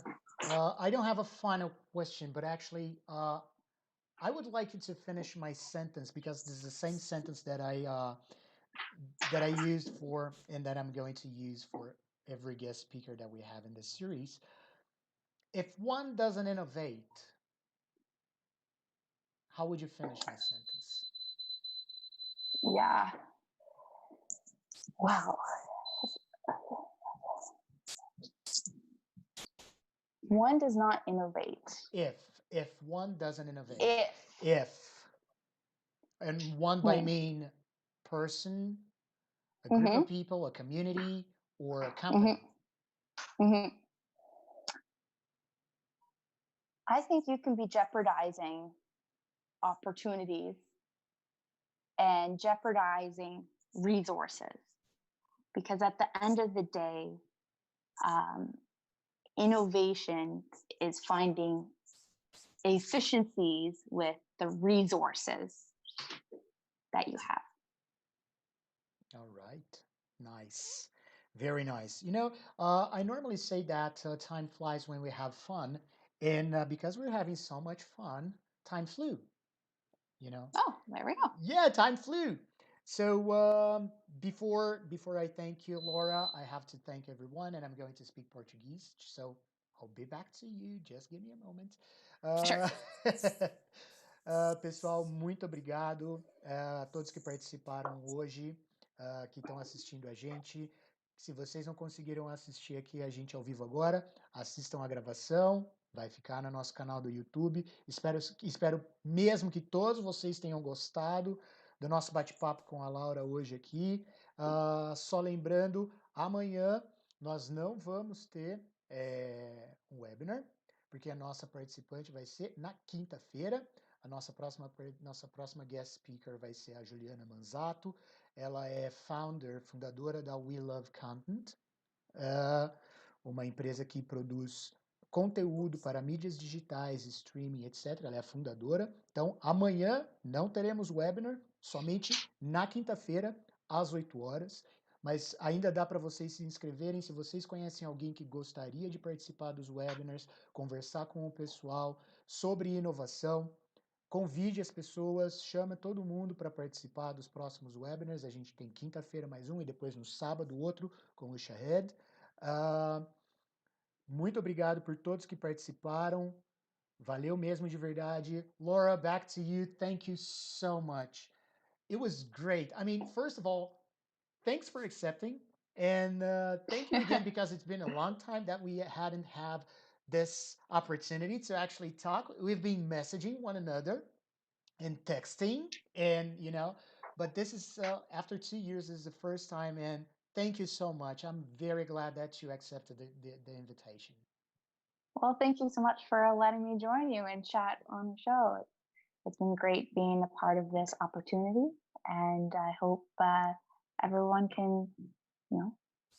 I don't have a final question, but actually, I would like you to finish my sentence because this is the same sentence that I used for and that I'm going to use for every guest speaker that we have in this series. If one doesn't innovate, how would you finish my sentence? Yeah. Wow. One does not innovate. If one doesn't innovate, If. if, and one by mean person, a group of Mm-hmm. people, a community, or a company. Mm-hmm. Mm-hmm. I think you can be jeopardizing opportunities and jeopardizing resources because at the end of the day, um, innovation is finding efficiencies with the resources that you have. All right. Nice. Very nice. I normally say that time flies when we have fun. And because we're having so much fun, time flew, you know? Oh, there we go. Yeah, time flew. So before I thank you, Laura, I have to thank everyone, and I'm going to speak Portuguese. So I'll be back to you. Just give me a moment. Sure. Pessoal, muito obrigado a todos que participaram hoje, que estão assistindo a gente. Se vocês não conseguiram assistir aqui a gente ao vivo agora, assistam a gravação. Vai ficar no nosso canal do YouTube. Espero mesmo que todos vocês tenham gostado do nosso bate-papo com a Laura hoje aqui. Só lembrando, amanhã nós não vamos ter um webinar, porque a nossa participante vai ser na quinta-feira. A nossa próxima guest speaker vai ser a Juliana Manzato. Ela é fundadora da We Love Content, uma empresa que produz conteúdo para mídias digitais, streaming, etc. Ela é a fundadora. Então, amanhã não teremos webinar, somente na quinta-feira, às 8 horas. Mas ainda dá para vocês se inscreverem. Se vocês conhecem alguém que gostaria de participar dos webinars, conversar com o pessoal sobre inovação, convide as pessoas, chama todo mundo para participar dos próximos webinars. A gente tem quinta-feira mais um e depois no sábado outro com o Shahed. Muito obrigado por todos que participaram. Valeu mesmo de verdade. Laura, back to you. Thank you so much. It was great. I mean, first of all, thanks for accepting. And thank you again because it's been a long time that we hadn't have this opportunity to actually talk. We've been messaging one another and texting, and but this is after 2 years, this is the first time, and thank you so much. I'm very glad that you accepted the invitation. Well, thank you so much for letting me join you and chat on the show. It's been great being a part of this opportunity, and I hope everyone can,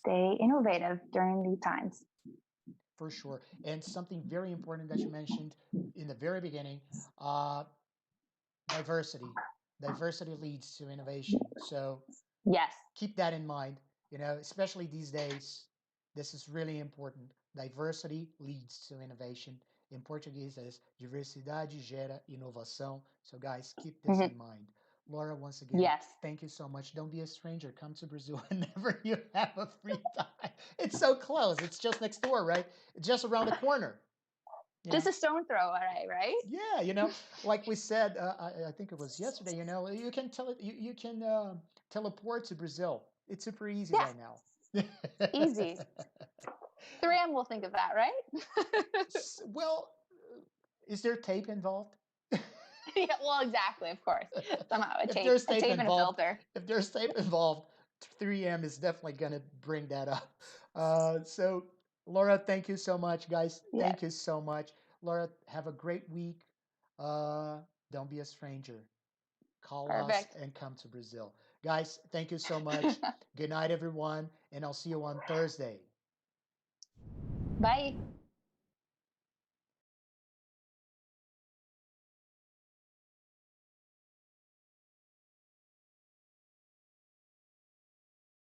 stay innovative during these times. For sure. And something very important that you mentioned in the very beginning, diversity. Diversity leads to innovation. So Yes. keep that in mind, especially these days. This is really important. Diversity leads to innovation. In Portuguese, as diversidade gera inovação. So guys, keep this in mind. Laura, once again, yes, thank you so much. Don't be a stranger. Come to Brazil whenever you have a free time. It's so close. It's just next door, right? It's just around the corner. Just a stone throw away, right? Yeah, like we said, I think it was yesterday. You can teleport to Brazil. It's super easy right now. Easy. 3M will think of that, right? Well, is there tape involved? Yeah, well, exactly, of course. Somehow if there's a tape tape and a involved, filter. if there's tape involved, 3M is definitely going to bring that up. So, Laura, thank you so much, guys. Yes, Thank you so much, Laura. Have a great week. Uh, don't be a stranger. Call us perfect. and come to Brazil, guys. Thank you so much. Good night, everyone, and I'll see you on Thursday. Bye.